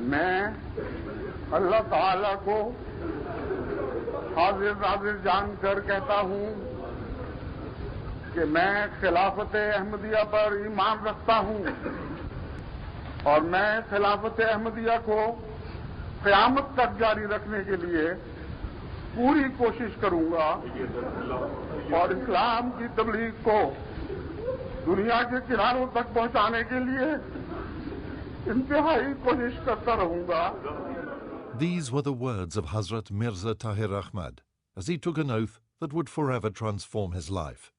मैं अल्लाह ताला को हाजिर नाजिर जानकर कहता हूँ कि मैं खिलाफत अहमदिया पर ईमान रखता हूँ और मैं खिलाफत अहमदिया को क़यामत तक जारी रखने के लिए पूरी कोशिश करूंगा और इस्लाम की तबलीग को दुनिया के किनारों तक पहुंचाने के लिए इंतहाई कोशिश करता रहूंगा. These were the words of Hazrat Mirza Tahir Ahmad as he took an oath that would forever transform his life.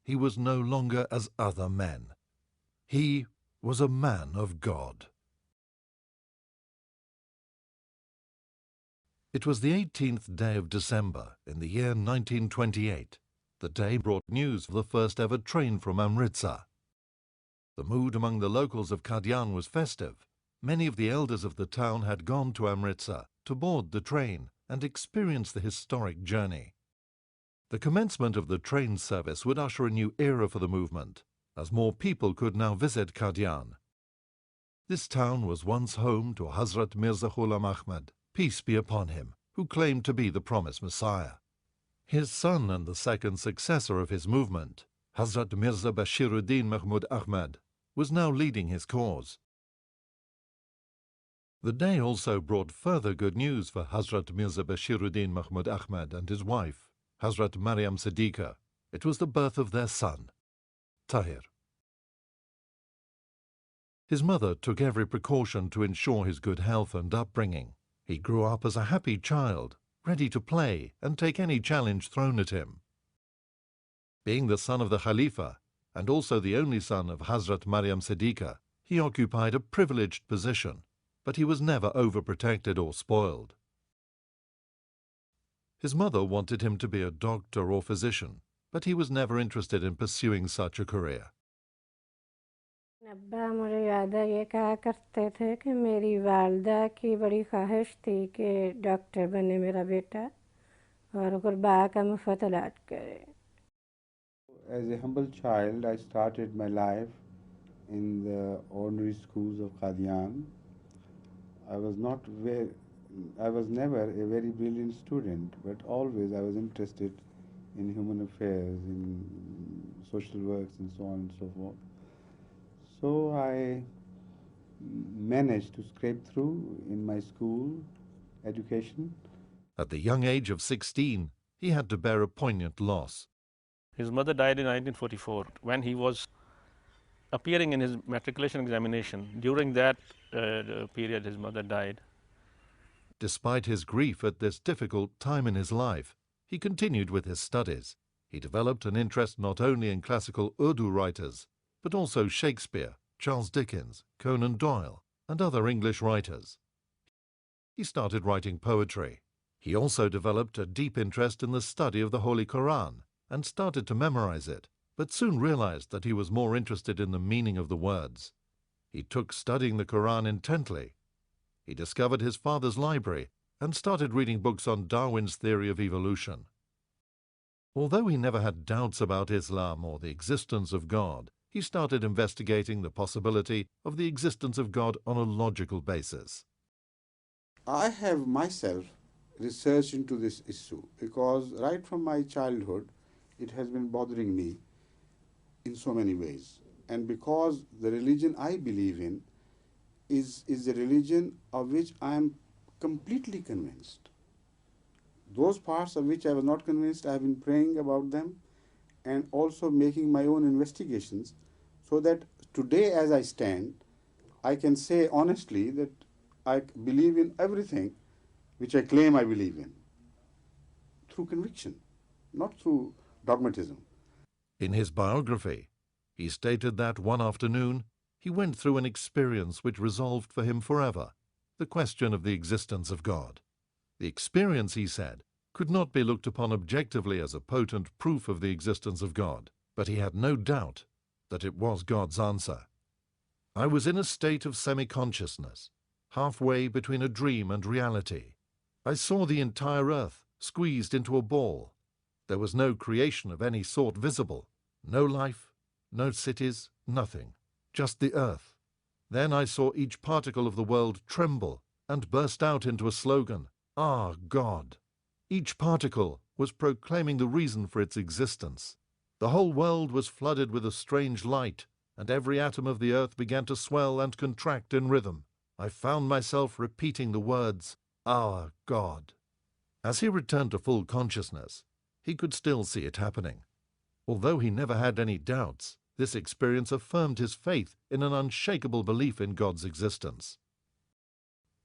He was no longer as other men. He was a man of God. It was the 18th day of December in the year 1928. The day brought news of the first ever train from Amritsar. The mood among the locals of Cathedral was festive. Many of the elders of the town had gone to Amritsar to board the train and experience the historic journey. The commencement of the train service would usher a new era for the movement, as more people could now visit Cathedral. This town was once home to Hazrat Mirza Ghulam Ahmad, peace be upon him, who claimed to be the promised Messiah. His son and the second successor of his movement, Hazrat Mirza Bashiruddin Mahmud Ahmad, was now leading his cause. The day also brought further good news for Hazrat Mirza Bashiruddin Mahmud Ahmad and his wife, Hazrat Maryam Siddiqa. It was the birth of their son, Tahir. His mother took every precaution to ensure his good health and upbringing. He grew up as a happy child, ready to play and take any challenge thrown at him. Being the son of the Khalifa and also the only son of Hazrat Maryam Siddiqa, he occupied a privileged position, but he was never overprotected or spoiled. His mother wanted him to be a doctor or physician, but he was never interested in pursuing such a career. अब्बा मुझे याद है ये कहा करते थे कि मेरी वालदा की बड़ी ख्वाहिश थी कि डॉक्टर बने मेरा बेटा और गुरबा का मुफ्त इलाज करे. As a humble child, I started my life in the ordinary schools of Qadian. I was never a very brilliant student, but always I was interested in human affairs, in social works and so on and so forth. So I managed to scrape through in my school education. At the young age of 16, he had to bear a poignant loss. His mother died in 1944 when he was appearing in his matriculation examination. During that period, his mother died. Despite his grief at this difficult time in his life, he continued with his studies. He developed an interest not only in classical Urdu writers, but also Shakespeare, Charles Dickens, Conan Doyle, and other English writers. He started writing poetry. He also developed a deep interest in the study of the Holy Quran and started to memorize it, but soon realized that he was more interested in the meaning of the words. He took studying the Quran intently. He discovered his father's library and started reading books on Darwin's theory of evolution. Although he never had doubts about Islam or the existence of God, he started investigating the possibility of the existence of God on a logical basis. I have myself researched into this issue because right from my childhood, it has been bothering me in so many ways. And because the religion I believe in is a religion of which I am completely convinced. Those parts of which I was not convinced, I have been praying about them and also making my own investigations, so that today as I stand, I can say honestly that I believe in everything which I claim I believe in, through conviction, not through dogmatism. In his biography, he stated that one afternoon he went through an experience which resolved for him forever the question of the existence of God. The experience, he said, could not be looked upon objectively as a potent proof of the existence of God, but he had no doubt that it was God's answer. I was in a state of semi-consciousness, halfway between a dream and reality. I saw the entire earth squeezed into a ball. There was no creation of any sort visible, no life, no cities, nothing, just the earth. Then I saw each particle of the world tremble and burst out into a slogan, "Ah, God!" Each particle was proclaiming the reason for its existence. The whole world was flooded with a strange light, and every atom of the earth began to swell and contract in rhythm. I found myself repeating the words, "Our God." As he returned to full consciousness, he could still see it happening. Although he never had any doubts, this experience affirmed his faith in an unshakable belief in God's existence.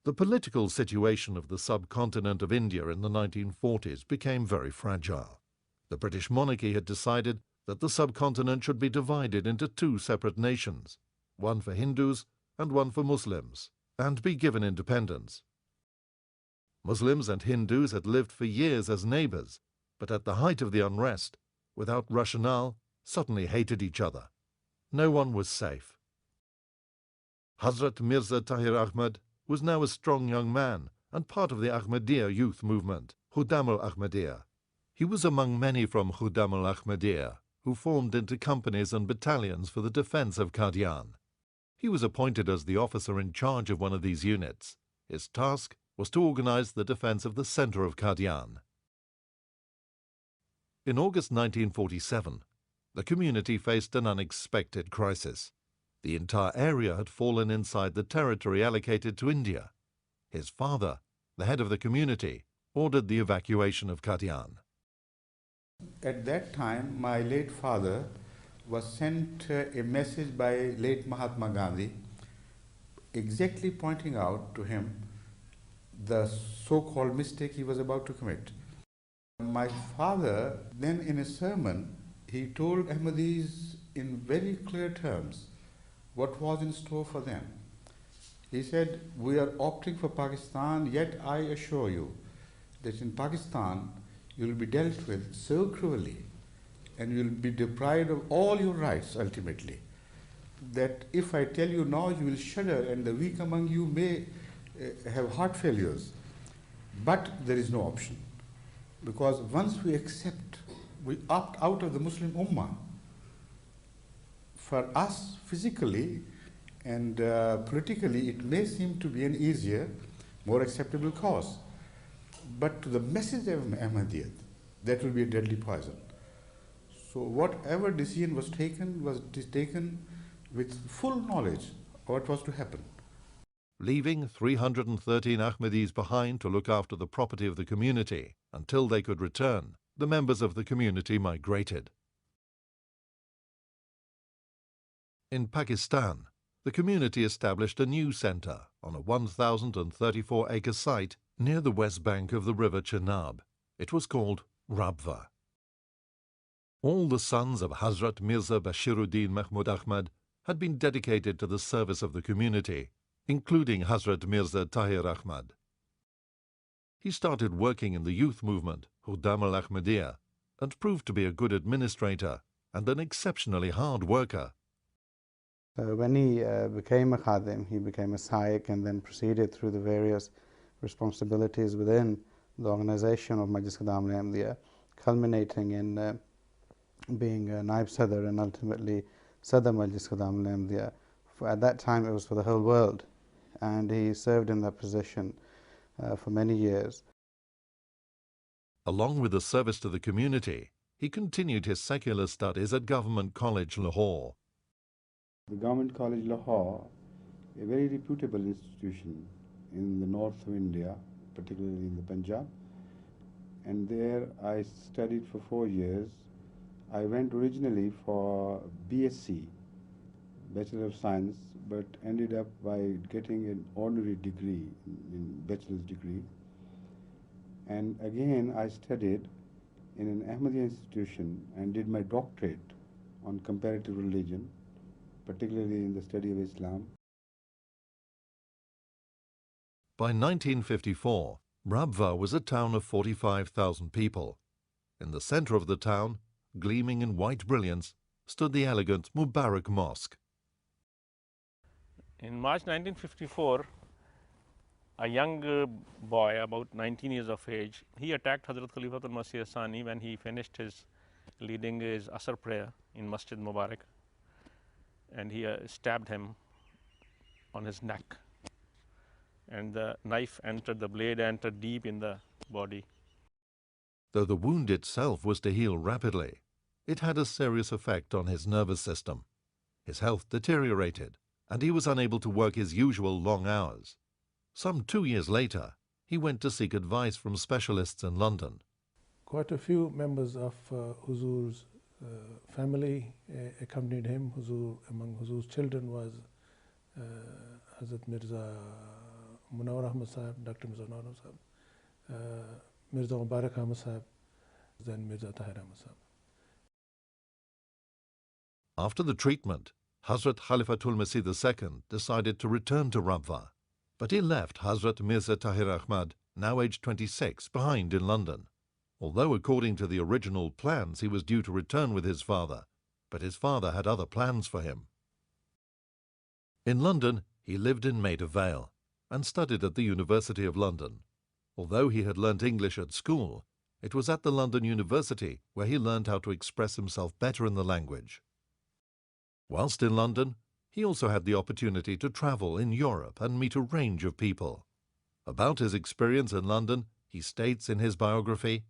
The political situation of the subcontinent of India in the 1940s became very fragile. The British monarchy had decided that the subcontinent should be divided into two separate nations, one for Hindus and one for Muslims, and be given independence. Muslims and Hindus had lived for years as neighbors, but at the height of the unrest, without rationale, suddenly hated each other. No one was safe. Hazrat Mirza Tahir Ahmad was now a strong young man and part of the Ahmadiyya youth movement, Khuddam al-Ahmadiyya. He was among many from Khuddam al-Ahmadiyya who formed into companies and battalions for the defense of Qadian. He was appointed as the officer in charge of one of these units. His task was to organize the defense of the center of Qadian. In August 1947, the community faced an unexpected crisis. The entire area had fallen inside the territory allocated to India. His father, the head of the community, ordered the evacuation of Qadian. At that time, my late father was sent a message by late Mahatma Gandhi, exactly pointing out to him the so-called mistake he was about to commit. My father, then in a sermon, he told Ahmadis in very clear terms what was in store for them. He said, "We are opting for Pakistan, yet I assure you that in Pakistan you will be dealt with so cruelly and you will be deprived of all your rights ultimately, that if I tell you now, you will shudder and the weak among you may have heart failures. But there is no option. Because once we accept, we opt out of the Muslim Ummah, for us physically and politically it may seem to be an easier, more acceptable cause. But to the message of Ahmadiyyat, that will be a deadly poison. So whatever decision was taken with full knowledge of what was to happen. Leaving 313 Ahmadis behind to look after the property of the community until they could return, the members of the community migrated. In Pakistan, the community established a new center on a 1,034-acre site near the west bank of the river Chenab. It was called Rabwa. All the sons of Hazrat Mirza Bashiruddin Mahmud Ahmad had been dedicated to the service of the community, including Hazrat Mirza Tahir Ahmad. He started working in the youth movement, Khuddam al-Ahmadiyya, and proved to be a good administrator and an exceptionally hard worker. When he became a Khadim, he became a Saik and then proceeded through the various responsibilities within the organization of Majlis Khuddam al-Ahmadiyya, culminating in being a Naib Sadr and ultimately Sadr Majlis Khuddam al-Ahmadiyya. At that time it was for the whole world, and he served in that position for many years. Along with the service to the community, he continued his secular studies at Government College, Lahore. The Government College, Lahore, a very reputable institution in the north of India, particularly in the Punjab. And there I studied for 4 years. I went originally for BSc, Bachelor of Science, but ended up by getting an honorary degree, in bachelor's degree. And again I studied in an Ahmadiyya institution and did my doctorate on comparative religion, particularly in the study of Islam. By 1954, Rabwa was a town of 45,000 people. In the center of the town, gleaming in white brilliance, stood the elegant Mubarak Mosque. In March 1954, a young boy, about 19 years of age, he attacked Hazrat Caliph al-Masih Sani when he finished leading his Asr prayer in Masjid Mubarak, and he stabbed him on his neck, and the knife entered, the blade entered deep in the body. Though the wound itself was to heal rapidly, it had a serious effect on his nervous system. His health deteriorated, and he was unable to work his usual long hours. Some 2 years later, he went to seek advice from specialists in London. Quite a few members of Huzur's family accompanied him. Among Huzur's children was Hazrat Mirza Ahmad Sahib, Dr. Mirza Ahmad Sahib, Mirza Mubarak Ahmad Sahib, then Mirza Tahir Ahmad Sahib. After the treatment, Hazrat Khalifatul Masih II decided to return to Rabwa, but he left Hazrat Mirza Tahir Ahmad, now aged 26, behind in London. Although according to the original plans he was due to return with his father, but his father had other plans for him. In London, he lived in Maida Vale and studied at the University of London. Although he had learnt English at school, it was at the London University where he learned how to express himself better in the language. Whilst in London, he also had the opportunity to travel in Europe and meet a range of people. About his experience in London, he states in his biography,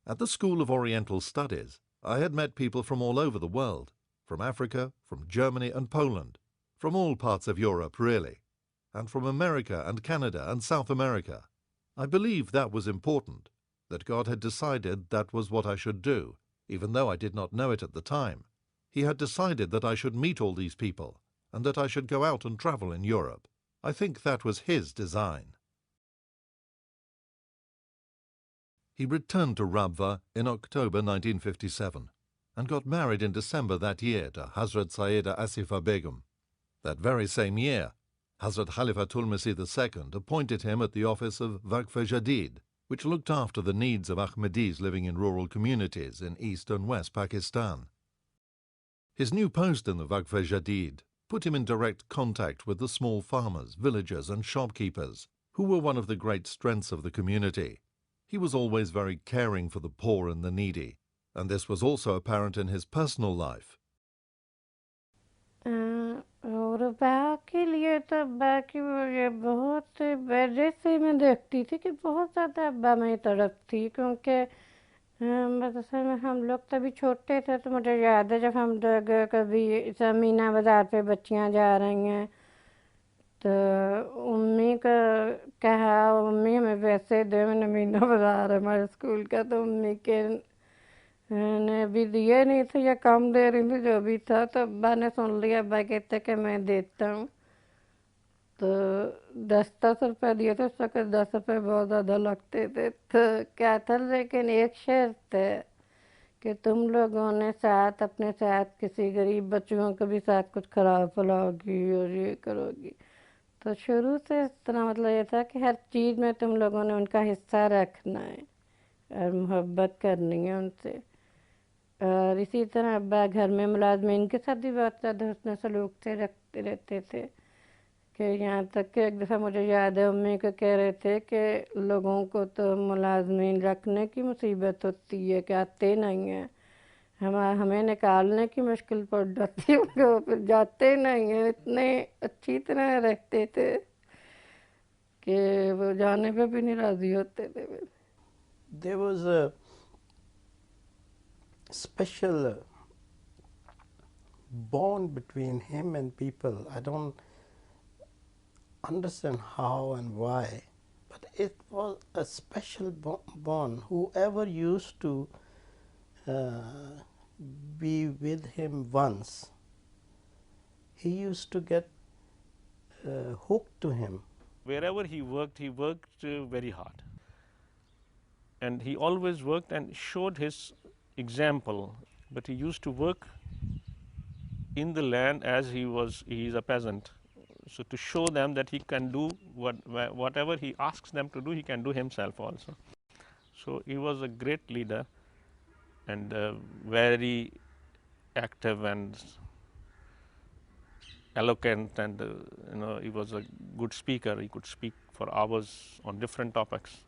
"At the School of Oriental Studies, I had met people from all over the world, from Africa, from Germany and Poland, from all parts of Europe really, and from America and Canada and South America. I believe that was important, that God had decided that was what I should do, even though I did not know it at the time. He had decided that I should meet all these people, and that I should go out and travel in Europe. I think that was His design." He returned to Rabwa in October 1957 and got married in December that year to Hazrat Sayyida Asifa Begum. That very same year, Hazrat Khalifatul Masih II appointed him at the office of Waqf-e-Jadid, which looked after the needs of Ahmadis living in rural communities in East and West Pakistan. His new post in the Waqf-e-Jadid put him in direct contact with the small farmers, villagers and shopkeepers, who were one of the great strengths of the community. He was always very caring for the poor and the needy, and this was also apparent in his personal life. और अब्बा के लिए तो अब्बा की मुझे बहुत वजह से मैं देखती थी कि बहुत ज़्यादा अब्बा में तड़पती, क्योंकि मदरसे में हम लोग तभी छोटे थे, तो मुझे याद है जब हम लोग कभी मीना बाज़ार पे बच्चियां जा रही हैं तो उम्मी का कहा, उम्मी हमें पैसे दे, मैंने मीना बाज़ार है हमारे स्कूल का, तो उम्मी के ने भी दिए नहीं थे या कम दे रही थी, जो भी था। तो अब्बा ने सुन लिया, अब्बा कहते कि मैं देता हूँ, तो 10-10 रुपये दिए थे। उस वक्त 10 रुपये बहुत ज़्यादा लगते थे, तो क्या था, लेकिन एक शर्त है कि तुम लोगों ने साथ अपने साथ किसी गरीब बच्चों को भी साथ कुछ खराब फैलाओगी और ये करोगी। तो शुरू से इतना मतलब ये था कि हर चीज़ में तुम लोगों ने उनका हिस्सा रखना है और मोहब्बत करनी है उनसे। और इसी तरह अब्बा घर में मुलाजमीन के साथ भी बहुत ज़्यादा हुस्न सलूक से रखते रहते थे, कि यहाँ तक कि एक दफ़ा मुझे याद है उम्मी को कह रहे थे कि लोगों को तो मुलाजमीन रखने की मुसीबत होती है कि आते नहीं हैं, हमें निकालने की मुश्किल पड़ जाती है, वो फिर जाते नहीं हैं। इतने अच्छी तरह रहते थे कि वो जाने पे भी नहीं राज़ी होते थे। There was a special bond between him and people. I don't understand how and why, but it was a special bond. Whoever used to be with him once, he used to get hooked to him. Wherever he worked very hard, and he always worked and showed his example. But he used to work in the land as he is a peasant, so to show them that he can do whatever he asks them to do, he can do himself also. So he was a great leader and very active and eloquent, and he was a good speaker. He could speak for hours on different topics.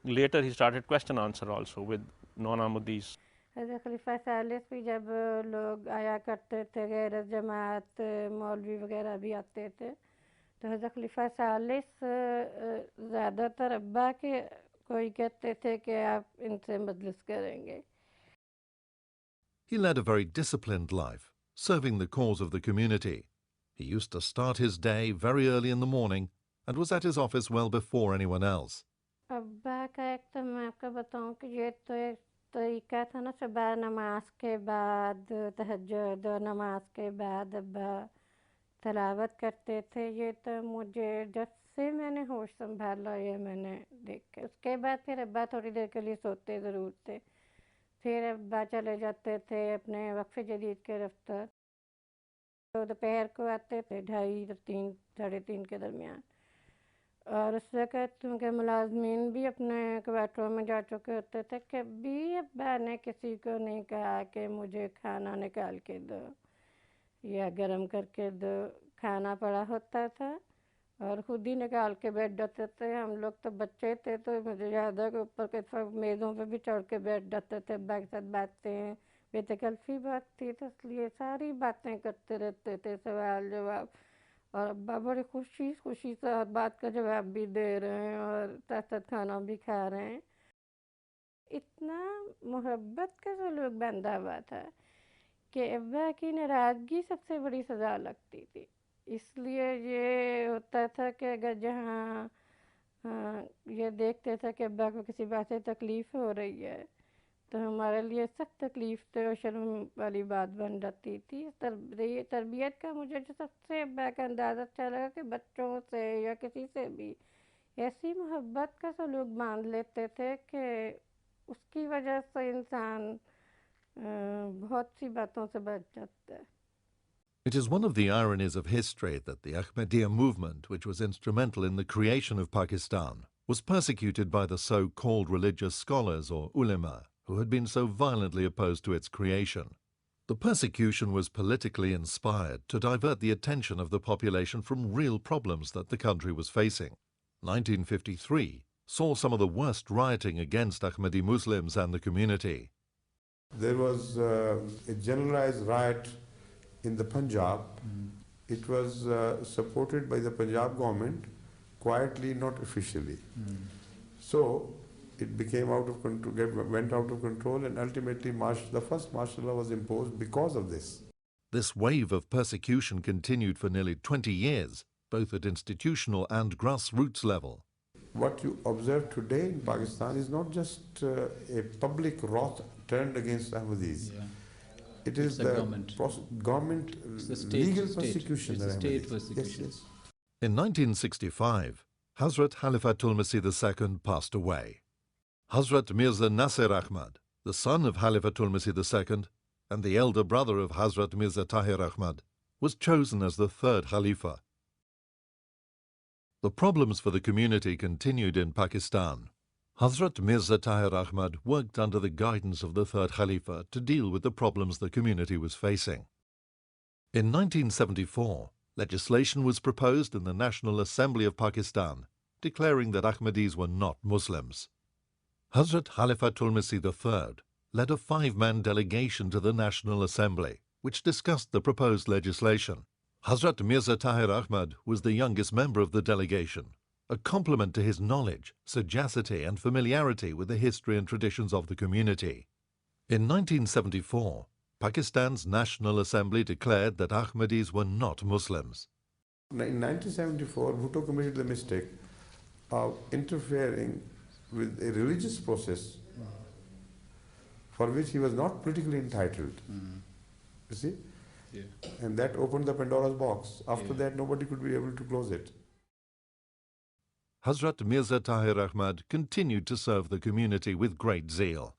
Later he started question answer also with non-Ahmadis. हज़रत खलीफा सालिस भी जब लोग आया करते थे, गैर जमात मौलवी वगैरह भी आते थे, तो हज़रत खलीफा सालिस ज़्यादातर अब्बा के कोई कहते थे कि आप इनसे मजलिस करेंगे. He led a very disciplined life, serving the cause of the community. He used to start his day very early in the morning and was at his office well before anyone else. अब्बा का एक तो मैं आपको बताऊं कि ये तो एक तरीका था ना, सुबह नमाज के बाद तहज्जुद और नमाज के बाद अब्बा तलावत करते थे. ये तो मुझे जब से मैंने होश संभाला ये मैंने देखा. उसके बाद फिर अब्बा थोड़ी देर के लिए सोते ज़रूर थे. फिर अब्बा चले जाते थे अपने वक्फ जदीद के दफ्तर. तो दोपहर को आते थे 2:30 3:30 के दरमियान. और उस वक़्त उनके मुलाजमीन भी अपने क्वार्टरों में जा चुके होते थे. कभी अब्बा ने किसी को नहीं कहा कि मुझे खाना निकाल के दो या गरम करके दो. खाना पड़ा होता था और खुद ही निकाल के बैठ जाते थे. हम लोग तो बच्चे थे तो मुझे याद है कि ऊपर के मेज़ों पे भी चढ़ के बैठ जाते थे. अब्बा के साथ बातें, बेतकल्फ़ी बात थी तो इसलिए सारी बातें करते रहते थे, सवाल जवाब. और अब्बा बड़ी खुशी खुशी से हर बात का जवाब भी दे रहे हैं और साथ साथ खाना भी खा रहे हैं. इतना मोहब्बत का सलूक बंधा हुआ था कि अब्बा की नाराज़गी सबसे बड़ी सज़ा लगती थी. इसलिए ये होता था कि अगर जहाँ ये देखते थे कि अब्बा को किसी बात से तकलीफ़ हो रही है तो हमारे लिए सख्त तकलीफ़ तो और शर्म वाली बात बन जाती थी. तरबियत का मुझे जो सबसे अब्बा का अंदाज़ा अच्छा लगा कि बच्चों से या किसी से भी ऐसी मोहब्बत का सलूक बांध लेते थे कि उसकी वजह से इंसान बहुत सी बातों से बच जाता है. It is one of the ironies of history that the Ahmadiyya movement, which was instrumental in the creation of Pakistan, was persecuted by the so-called religious scholars or ulema, who had been so violently opposed to its creation. The persecution was politically inspired to divert the attention of the population from real problems that the country was facing. 1953 saw some of the worst rioting against Ahmadi Muslims and the community. There was a generalized riot in the Punjab. It was supported by the Punjab government, quietly, not officially. So it became out of control, went out of control, and ultimately the first martial law was imposed because of this. This wave of persecution continued for nearly 20 years, both at institutional and grassroots level. What you observe today in Pakistan is not just a public wrath turned against Ahmadis. Yeah. It is the government legal persecution. It's the state persecution. Yes, yes. In 1965, Hazrat Khalifatul Masih II passed away. Hazrat Mirza Tahir Ahmad, the son of Khalifatul Masih II and the elder brother of Hazrat Mirza Tahir Ahmad, was chosen as the third Khalifa. The problems for the community continued in Pakistan. Hazrat Mirza Tahir Ahmad worked under the guidance of the third Khalifa to deal with the problems the community was facing. In 1974, legislation was proposed in the National Assembly of Pakistan declaring that Ahmadis were not Muslims. Hazrat Khalifatul Masih III led a 5-man delegation to the National Assembly, which discussed the proposed legislation. Hazrat Mirza Tahir Ahmad was the youngest member of the delegation, a compliment to his knowledge, sagacity and familiarity with the history and traditions of the community. In 1974, Pakistan's National Assembly declared that Ahmadis were not Muslims. In 1974, Bhutto committed the mistake of interfering with a religious process for which he was not politically entitled. You see? Yeah. And that opened the Pandora's box. After that, nobody could be able to close it. Hazrat Mirza Tahir Ahmad continued to serve the community with great zeal.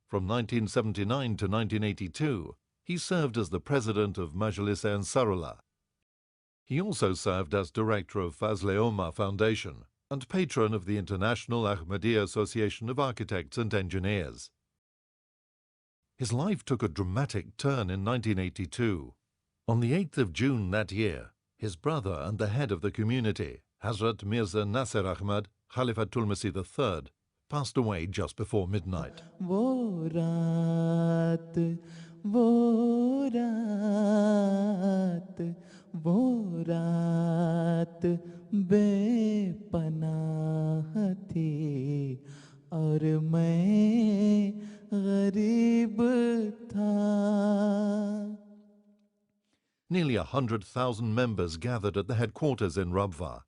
From 1979 to 1982, he served as the president of Majlis-e Ansarullah. He also served as director of Fazle-Omar Foundation and patron of the International Ahmadiyya Association of Architects and Engineers. His life took a dramatic turn in 1982. On the 8th of June that year, his brother and the head of the community, Hazrat Mirza Tahir Ahmad, Khalifatul Masih III, passed away just before midnight. वो रात वो रात बेपनाह थी और मैं गरीब था. Nearly 100,000 members gathered at the headquarters in Rabwa.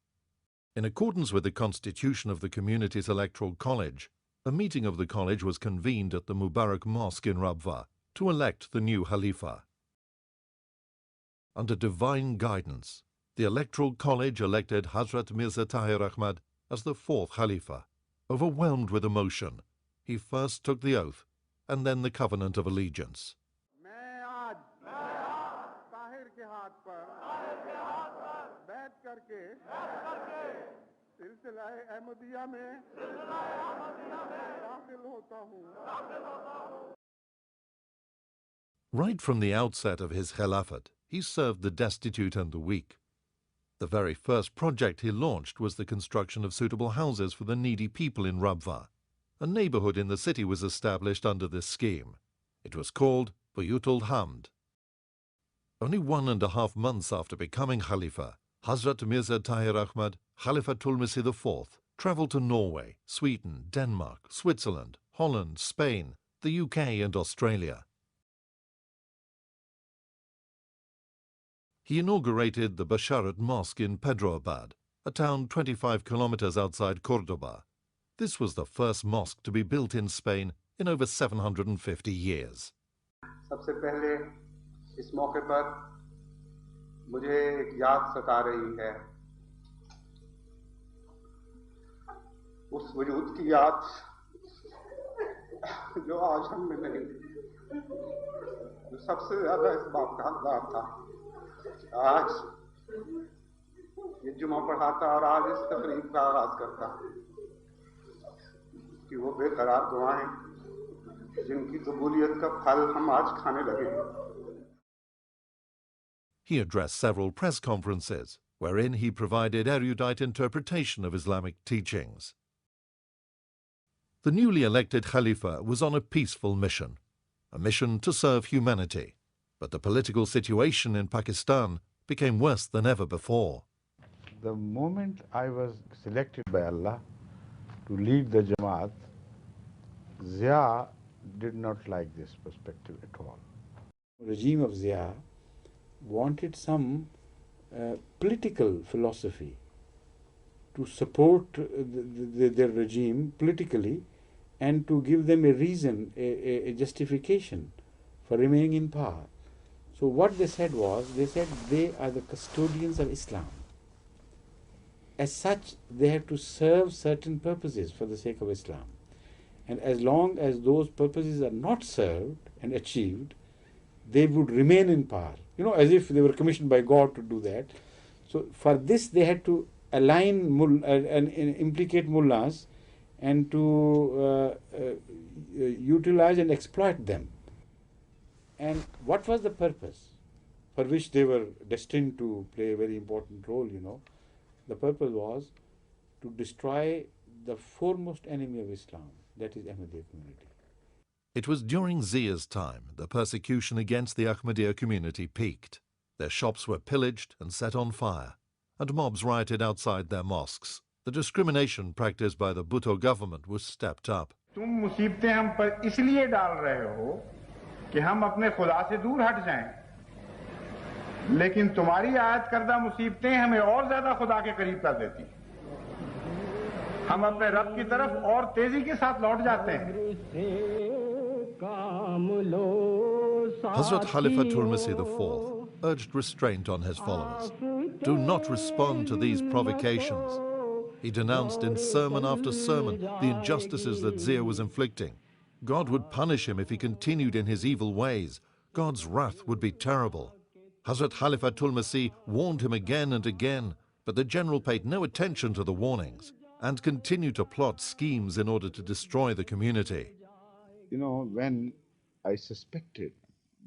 In accordance with the constitution of the community's electoral college, a meeting of the college was convened at the Mubarak Mosque in Rabwa to elect the new Khalifa. Under divine guidance, the electoral college elected Hazrat Mirza Tahir Ahmad as the fourth Khalifa. Overwhelmed with emotion, he first took the oath and then the covenant of allegiance. मैं आज ताहिर के हाथ पर बैठ करके सिलसिला-ए अहमदिया में दाखिल होता हूँ. Right from the outset of his Khilafat, he served the destitute and the weak. The very first project he launched was the construction of suitable houses for the needy people in Rabwa. A neighborhood in the city was established under this scheme. It was called Buyutul Hamd. Only 1.5 months after becoming Khalifa, Hazrat Mirza Tahir Ahmad, Khalifatul Masih IV, travelled to Norway, Sweden, Denmark, Switzerland, Holland, Spain, the UK and Australia. He inaugurated the Basharat Mosque in Pedroabad, a town 25 kilometers outside Cordoba. This was the first mosque to be built in Spain in over 750 years. सबसे पहले इस मौके पर मुझे एक याद सता रही है. उस वजूद की याद जो आज हम में नहीं, जो सबसे ज्यादा इस बात का हकदार था. आज ये जुमा पढ़ाता और आज इस तकरीब का आगाज करता कि वो बेकरार दुआएं जिनकी कबूलियत का फल हम आज खाने लगे. He addressed several press conferences, wherein he provided erudite interpretation of Islamic teachings. The newly elected Khalifa was on a peaceful mission, a mission to serve humanity. But the political situation in Pakistan became worse than ever before. The moment I was selected by Allah to lead the Jamaat, Zia did not like this perspective at all. The regime of Zia wanted some political philosophy to support their regime politically and to give them a reason, a justification for remaining in power. So what they said was, they said they are the custodians of Islam. As such, they have to serve certain purposes for the sake of Islam. And as long as those purposes are not served and achieved, they would remain in power. You know, as if they were commissioned by God to do that. So for this, they had to align and implicate mullahs and to utilize and exploit them. And what was the purpose for which they were destined to play a very important role, you know? The purpose was to destroy the foremost enemy of Islam, that is Ahmadiyya community. It was during Zia's time the persecution against the Ahmadiyya community peaked. Their shops were pillaged and set on fire, and mobs rioted outside their mosques. The discrimination practiced by the Bhutto government was stepped up. तुम मुसीबतें हम पर इसलिए डाल रहे हो कि हम अपने खुदा से दूर हट जाएं, लेकिन तुम्हारी आयत करदा मुसीबतें हमें और ज्यादा खुदा के करीब कर देती. हम अपने रब की तरफ और तेजी के साथ लौट जाते हैं. Hazrat Khalifatul Masih IV urged restraint on his followers. Do not respond to these provocations. He denounced in sermon after sermon the injustices that Zia was inflicting. God would punish him if he continued in his evil ways. God's wrath would be terrible. Hazrat Khalifatul Masih warned him again and again, but the general paid no attention to the warnings and continued to plot schemes in order to destroy the community. You know, when I suspected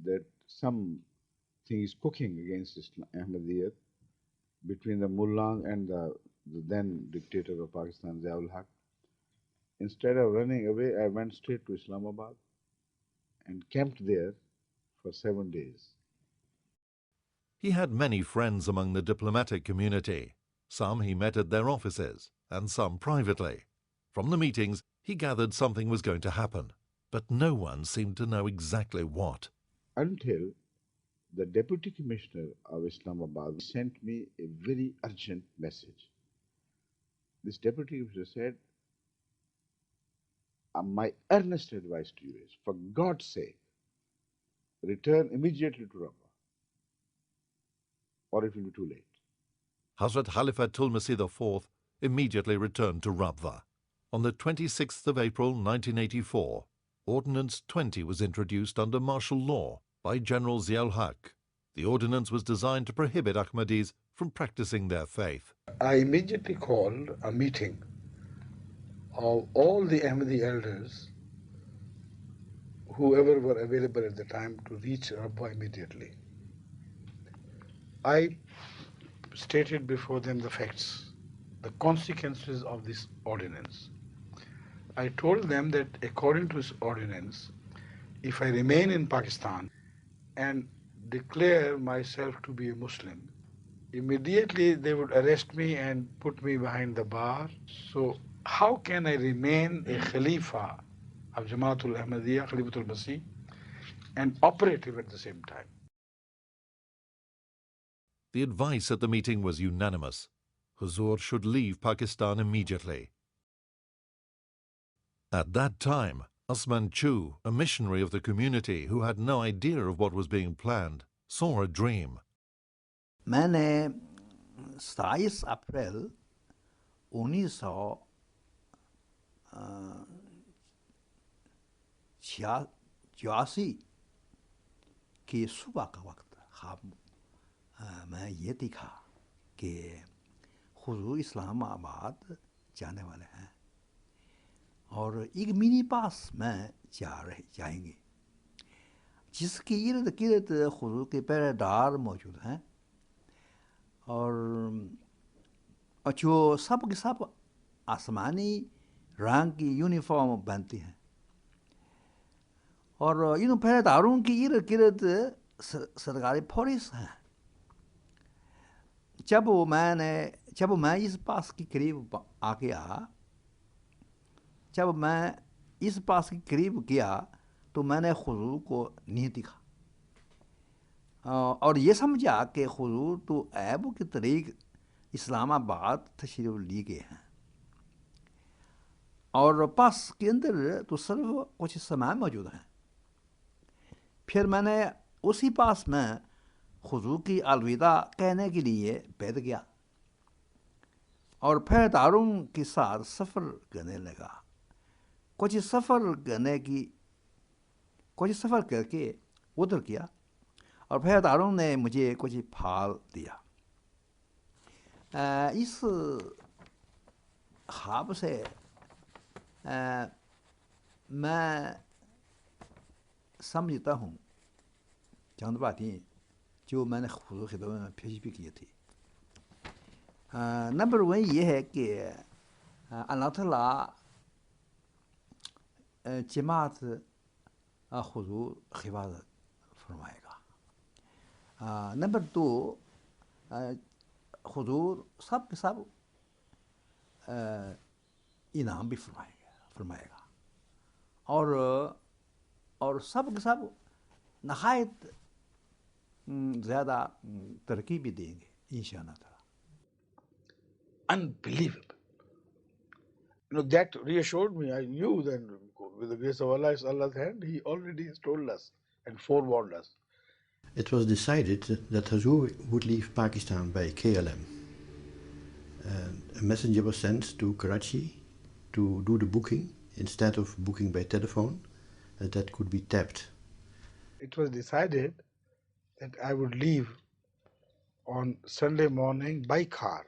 that something is cooking against Ahmadiyyat between the mullah and the then dictator of Pakistan, Ziaul Haq, instead of running away, I went straight to Islamabad and camped there for 7 days. He had many friends among the diplomatic community. Some he met at their offices, and some privately. From the meetings, he gathered something was going to happen, but no one seemed to know exactly what. Until the Deputy Commissioner of Islamabad sent me a very urgent message. This Deputy Commissioner said, my earnest advice to you is, for God's sake, return immediately to Rabwa, or it will be too late. Hazrat Khalifa Tulmasi IV immediately returned to Rabwa. On the 26th of April 1984, Ordinance 20 was introduced under martial law by General Ziaul Haq. The ordinance was designed to prohibit Ahmadis from practicing their faith. I immediately called a meeting of all the Ahmadi elders, whoever were available at the time, to reach Rabwa immediately. I stated before them the facts, the consequences of this ordinance. I told them that according to this ordinance, if I remain in Pakistan and declare myself to be a Muslim, immediately they would arrest me and put me behind the bar. So how can I remain a Khalifa of Jamaatul Ahmadiyya, Khalifatul Masih, and operative at the same time? The advice at the meeting was unanimous. Huzur should leave Pakistan immediately. At that time, Usman Chu, a missionary of the community who had no idea of what was being planned, saw a dream. मैंने 27 अप्रैल 1986 की सुबह का वक्त ख्वाब मैं ये देखा कि हुजूर इस्लामाबाद जाने वाले हैं और एक मिनी पास में जाएंगे जिसके इर्द गिर्द हुजूर के पहरेदार मौजूद हैं और जो सब के सब आसमानी रंग की यूनिफॉर्म पहनती हैं और इन पहरेदारों के इर्द गिर्द सरकारी पुलिस हैं। जब मैं इस पास के करीब आ गया, जब मैं इस पास के करीब गया तो मैंने हुजूर को नहीं दिखा और ये समझा कि हुजूर तो ऐब के तरीक इस्लामाबाद तशरीफ लिए गए हैं और पास के अंदर तो सिर्फ कुछ सामान मौजूद हैं। फिर मैंने उसी पास में हुजूर की अलविदा कहने के लिए बैठ गया और पहरेदारों के साथ सफ़र करने लगा। कुछ सफ़र करके उधर किया और पहरेदारों ने मुझे कुछ फाल दिया। इस ख्वाब से मैं समझता हूँ चंद बातें जो मैंने हुजूर के खिदमत में पेश भी की थी। नंबर 1 ये है कि अल्लाह ताला जमात हुजूर हिफाजत फरमाएगा। नंबर 2 हुजूर सब के सब इनाम भी फरमाएगा और सब के सब नहायत ज़्यादा तरक्की भी देंगे इंशाअल्लाह ताला। Unbelievable. That reassured me. I knew that with the grace of Allah, it's Allah's hand. He already has told us and forewarned us. It was decided that Hazur would leave Pakistan by KLM. A messenger was sent to Karachi to do the booking instead of booking by telephone, that could be tapped. It was decided that I would leave on Sunday morning by car,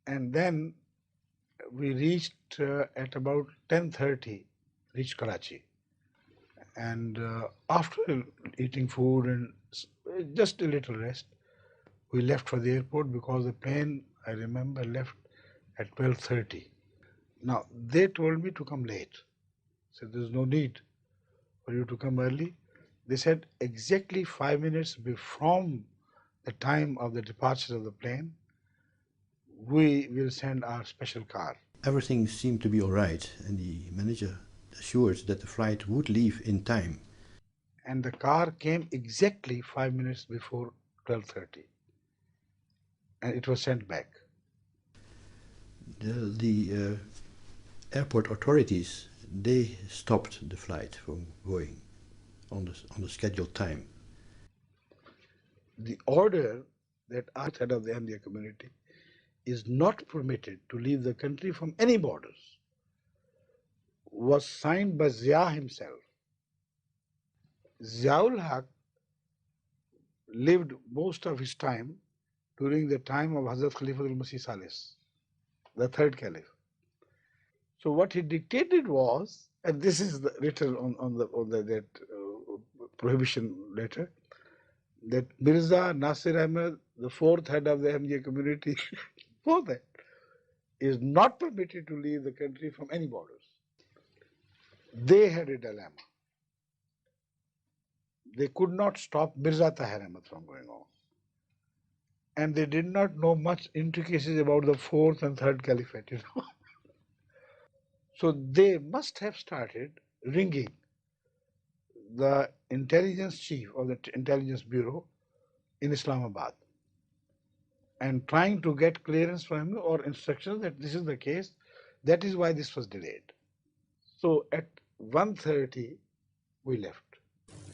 and then we reached at about 10:30, reached Karachi. And after eating food and just a little rest, we left for the airport because the plane, I remember, left at 12:30. Now, they told me to come late. Said there's no need for you to come early. They said exactly 5 minutes from the time of the departure of the plane, we will send our special car. Everything seemed to be all right, and the manager assured that the flight would leave in time. And the car came exactly 5 minutes before 12:30, and it was sent back. The airport authorities, they stopped the flight from going on the scheduled time. The order that I head of the Ahmadiyya community is not permitted to leave the country from any borders was signed by Zia himself. Ziaul Haq lived most of his time during the time of Hazrat Khalifa al-Masih Salis, the third Caliph. So what he dictated was, and this is written on that prohibition letter, that Mirza Nasir Ahmad, the fourth head of the Ahmadiyya community, for that, is not permitted to leave the country from any borders. They had a dilemma. They could not stop Mirza Tahir Ahmad from going on. And they did not know much intricacies about the fourth and third caliphate, So they must have started ringing the intelligence chief of the intelligence bureau in Islamabad and trying to get clearance from him or instructions that this is the case. That is why this was delayed. So at 1:30, we left.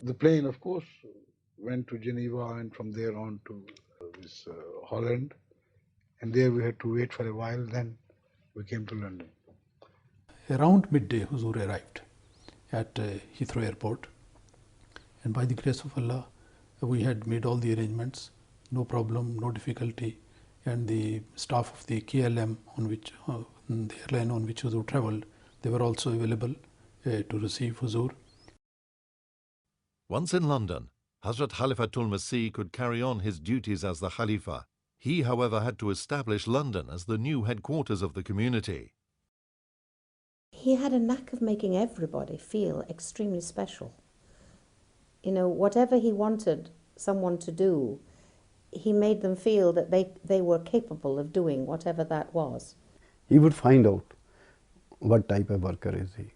The plane, of course, went to Geneva and from there on to Holland. And there we had to wait for a while. Then we came to London. Around midday, Huzur arrived at Heathrow Airport. And by the grace of Allah, we had made all the arrangements, no problem, no difficulty. And the staff of the KLM, on which the airline on which Huzur travelled, they were also available to receive Huzur. Once in London, Hazrat Khalifatul Masih could carry on his duties as the Khalifa. He, however, had to establish London as the new headquarters of the community. He had a knack of making everybody feel extremely special. Whatever he wanted someone to do, he made them feel that they were capable of doing whatever that was. He would find out what type of worker is he,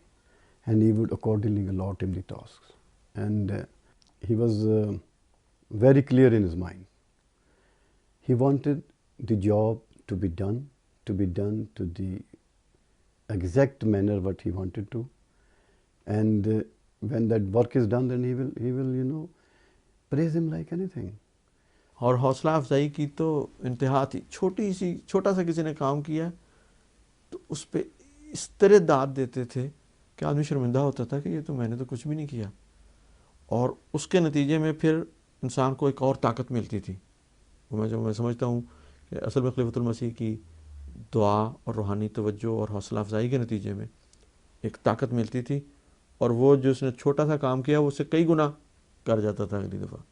and he would accordingly allot him the tasks. And he was very clear in his mind. He wanted the job to be done to the exact manner what he wanted to. And when that work is done, then he will praise him like anything. और हौसला अफजाई की तो इंतहा थी. छोटा सा किसी ने काम किया तो उस पर इस तरह दाद देते थे कि आदमी शर्मिंदा होता था कि ये तो मैंने तो कुछ भी नहीं किया. और उसके नतीजे में फिर इंसान को एक और ताकत मिलती थी. मैं समझता हूँ कि असल में खलीफतुल मसीह की दुआ और रूहानी तवज्जो और हौसला अफजाई के नतीजे में एक ताकत मिलती थी. और वो जो उसने छोटा सा काम किया वो उससे कई गुना कर जाता था अगली दफ़ा.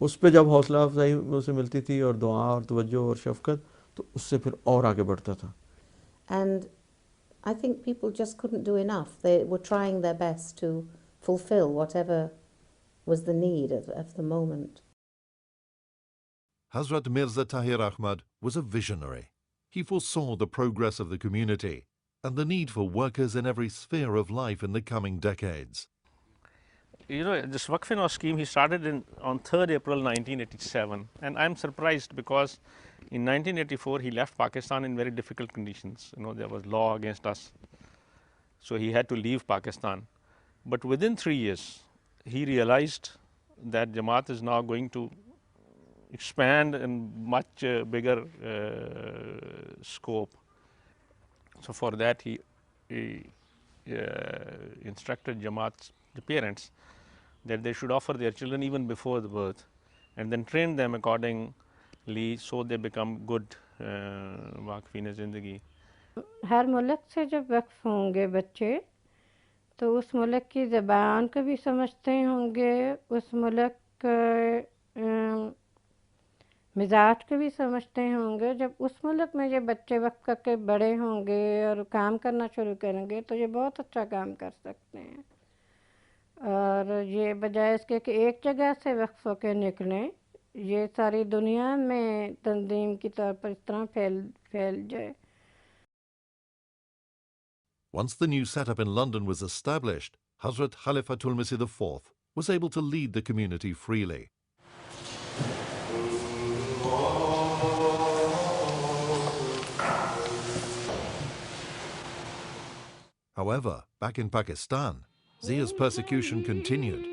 उस पर जब हौसला अफजाई उसे मिलती थी और दुआ और तवज्जो और शफ़क़त, तो उससे फिर और आगे बढ़ता था. And I think people just couldn't do enough. They were trying their best to fulfill whatever was the need of the moment. Hazrat Mirza Tahir Ahmad was a visionary. He foresaw the progress of the community and the need for workers in every sphere of life in the coming decades. This Waqf-e-Nau scheme he started on 3rd April 1987, and I'm surprised because in 1984 he left Pakistan in very difficult conditions. There was law against us, so he had to leave Pakistan. But within 3 years, he realized that Jamaat is now going to expand in much bigger scope. So for that he instructed Jamaat's parents that they should offer their children even before the birth, and then train them accordingly so they become good वाक़फ़ीन ज़िंदगी. हर मुल्क से जब वक्फ होंगे बच्चे तो उस मुल्क की ज़बान को भी समझते होंगे, उस मुल्क मिजाज को भी समझते होंगे. जब उस मुल्क में ये बच्चे वक्फ करके बड़े होंगे और काम करना शुरू करेंगे तो ये बहुत अच्छा काम कर सकते हैं. और ये बजाय इसके कि एक जगह से वक्फ होकर निकलें, یہ ساری دنیا میں تنظیم کی طور پر اس طرح پھیل جائے. Once the new setup in London was established, Hazrat Khalifatul Masih IV was able to lead the community freely. However, back in Pakistan, Zia's persecution continued.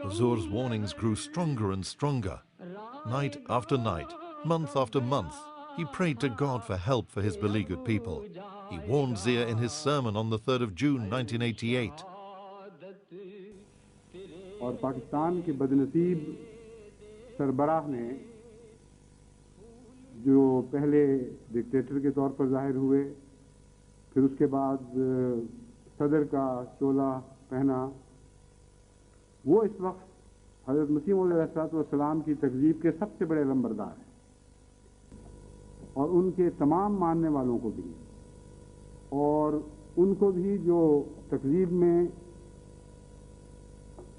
Huzur's warnings grew stronger and stronger. Night after night, month after month, he prayed to God for help for his beleaguered people. He warned Zia in his sermon on the 3rd of June 1988. اور پاکستان کے بدنصیب سربراہ نے جو پہلے dictator کے طور پر ظاہر ہوئے، پھر اس کے بعد صدر کا چولہ پہنا، وہ اس وقت حضرت مسیح موعود علیہ السلام کی تکذیب کے سب سے بڑے علمبردار ہیں، اور ان کے تمام ماننے والوں کو بھی، اور ان کو بھی جو تکذیب میں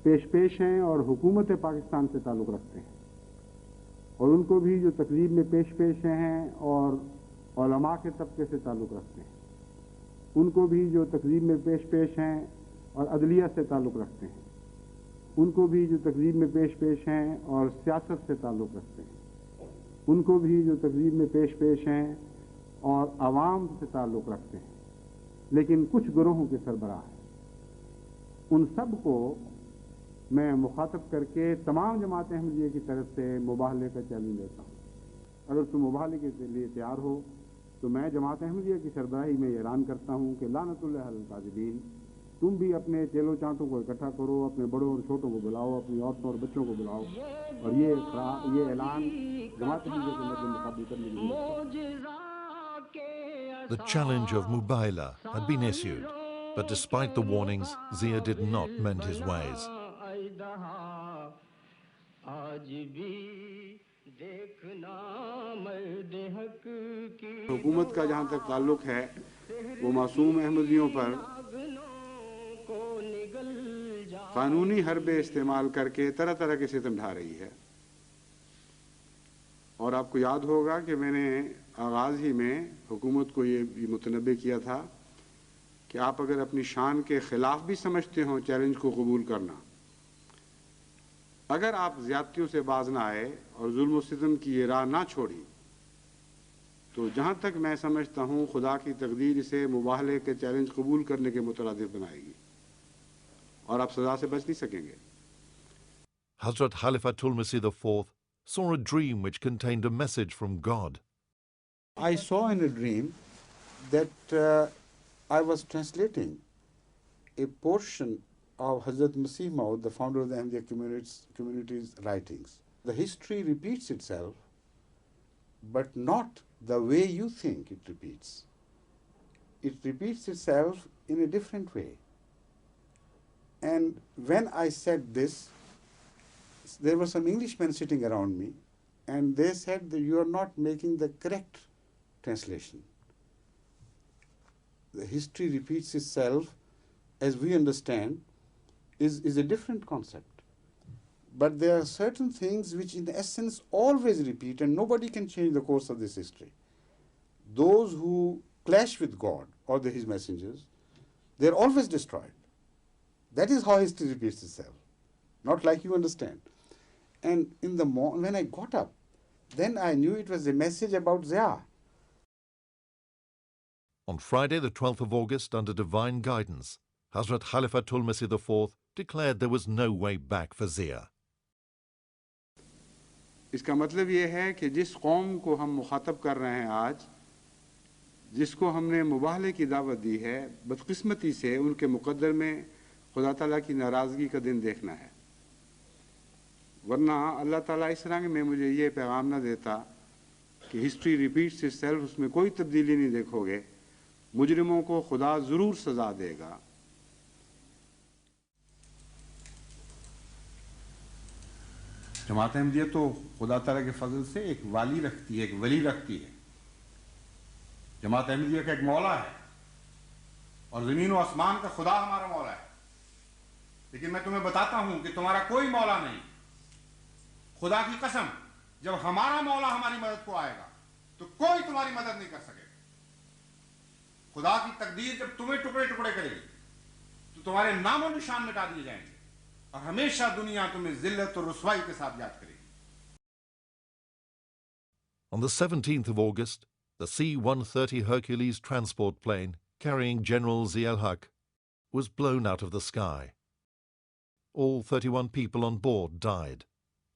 پیش ہیں اور حکومت پاکستان سے تعلق رکھتے ہیں، اور ان کو بھی جو تکذیب میں پیش ہیں اور علماء کے طبقے سے تعلق رکھتے ہیں، ان کو بھی جو تکذیب میں پیش ہیں اور عدلیہ سے تعلق رکھتے ہیں، ان کو بھی جو تکذیب میں پیش ہیں اور سیاست سے تعلق رکھتے ہیں، ان کو بھی جو تکذیب میں پیش ہیں اور عوام سے تعلق رکھتے ہیں، لیکن کچھ گروہوں کے سربراہ ہیں، ان سب کو میں مخاطب کر کے تمام جماعت احمدیہ کی طرف سے مباہلے کا چیلنج دیتا ہوں. اگر تم مباہلے کے لیے تیار ہو تو میں جماعت احمدیہ کی سربراہی میں اعلان کرتا ہوں کہ لعنت اللہ علی الکاذبین، تم بھی اپنے چیلو چانٹوں کو اکٹھا کرو، اپنے بڑوں اور چھوٹوں کو بلاؤ، اپنی عورتوں اور بچوں کو بلاؤ، اور یہ اعلان جماعت احمدیہ کے مدد مقابل کرنے کے لیے. The challenge of Mubaila had been issued, but despite the warnings, Zia did not mend his ways. حکومت کا جہاں تک تعلق ہے، وہ معصوم احمدیوں پر قانونی حربے استعمال کر کے طرح طرح کے ستم ڈھا رہی ہے. اور آپ کو یاد ہوگا کہ میں نے آغاز ہی میں حکومت کو یہ بھی متنبہ کیا تھا کہ آپ اگر اپنی شان کے خلاف بھی سمجھتے ہوں چیلنج کو قبول کرنا، اگر آپ زیادتیوں سے باز نہ آئے اور ظلم و ستم کی یہ راہ نہ چھوڑی، تو جہاں تک میں سمجھتا ہوں خدا کی تقدیر اسے مباہلے کے چیلنج قبول کرنے کے مترادف بنائے گی، اور آپ سزا سے بچ نہیں سکیں گے. Hazrat Khalifatul Masih IV saw a dream which contained a message from God. I saw in a dream that I was translating a portion of Hazrat Masih Maud, the founder of the Ahmadiyya community's writings. The history repeats itself, but not the way you think it repeats. It repeats itself in a different way. And when I said this, there were some Englishmen sitting around me, and they said that you are not making the correct translation. The history repeats itself, as we understand, is a different concept. But there are certain things which in essence always repeat, and nobody can change the course of this history. Those who clash with God or his messengers, they're always destroyed. That is how history repeats itself, not like you understand. And in the when I got up, then I knew it was a message about Zia. On Friday, the 12th of August, under divine guidance, Hazrat Khalifatul Masih IV declared there was no way back for Zia. اس کا مطلب یہ ہے کہ جس قوم کو ہم مخاطب کر رہے ہیں آج، جس کو ہم نے مباہلے کی دعوت دی ہے، بدقسمتی سے ان کے مقدر میں خدا تعالیٰ کی ناراضگی کا دن دیکھنا ہے. ورنہ اللہ تعالیٰ اس رنگ میں مجھے یہ پیغام نہ دیتا کہ ہسٹری ریپیٹس اٹ سیلف، اس میں کوئی تبدیلی نہیں دیکھو گے، مجرموں کو خدا ضرور سزا دے گا. جماعت احمدیہ تو خدا تعالیٰ کے فضل سے ایک والی رکھتی ہے، ایک ولی رکھتی ہے. جماعت احمدیہ کا ایک مولا ہے، اور زمین و آسمان کا خدا ہمارا مولا ہے. لیکن میں تمہیں بتاتا ہوں کہ تمہارا کوئی مولا نہیں. خدا کی قسم جب ہمارا مولا ہماری مدد کو آئے گا تو کوئی تمہاری مدد نہیں کر سکے گا. خدا کی تقدیر جب تمہیں ٹکڑے ٹکڑے کرے گی تو تمہارے نام و نشان مٹا دیے جائیں گے اور ہمیشہ دنیا تمہیں ذلت اور رسوائی کے ساتھ یاد کرے گی. On the 17th of August, the C-130 Hercules transport plane carrying General Zia-ul-Haq was blown out of the sky. All 31 people on board died.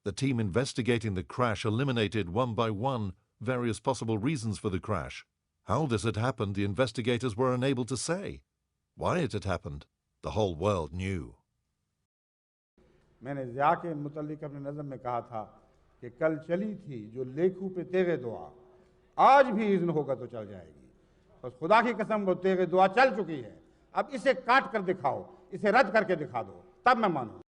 The team investigating the crash eliminated one by one various possible reasons for the crash. How this had happened, the investigators were unable to say. Why it had happened, the whole world knew. میں نے ضیاء کے متعلق اپنے نظم میں کہا تھا کہ کل چلی تھی جو لیکھوں پہ تیغ دعا، آج بھی اذن ہوگا تو چل جائے گی. بس خدا کی قسم وہ تیغ دعا چل چکی ہے، اب اسے کاٹ کر دکھاؤ، اسے رد کر کے دکھا دو، تب میں مانوں.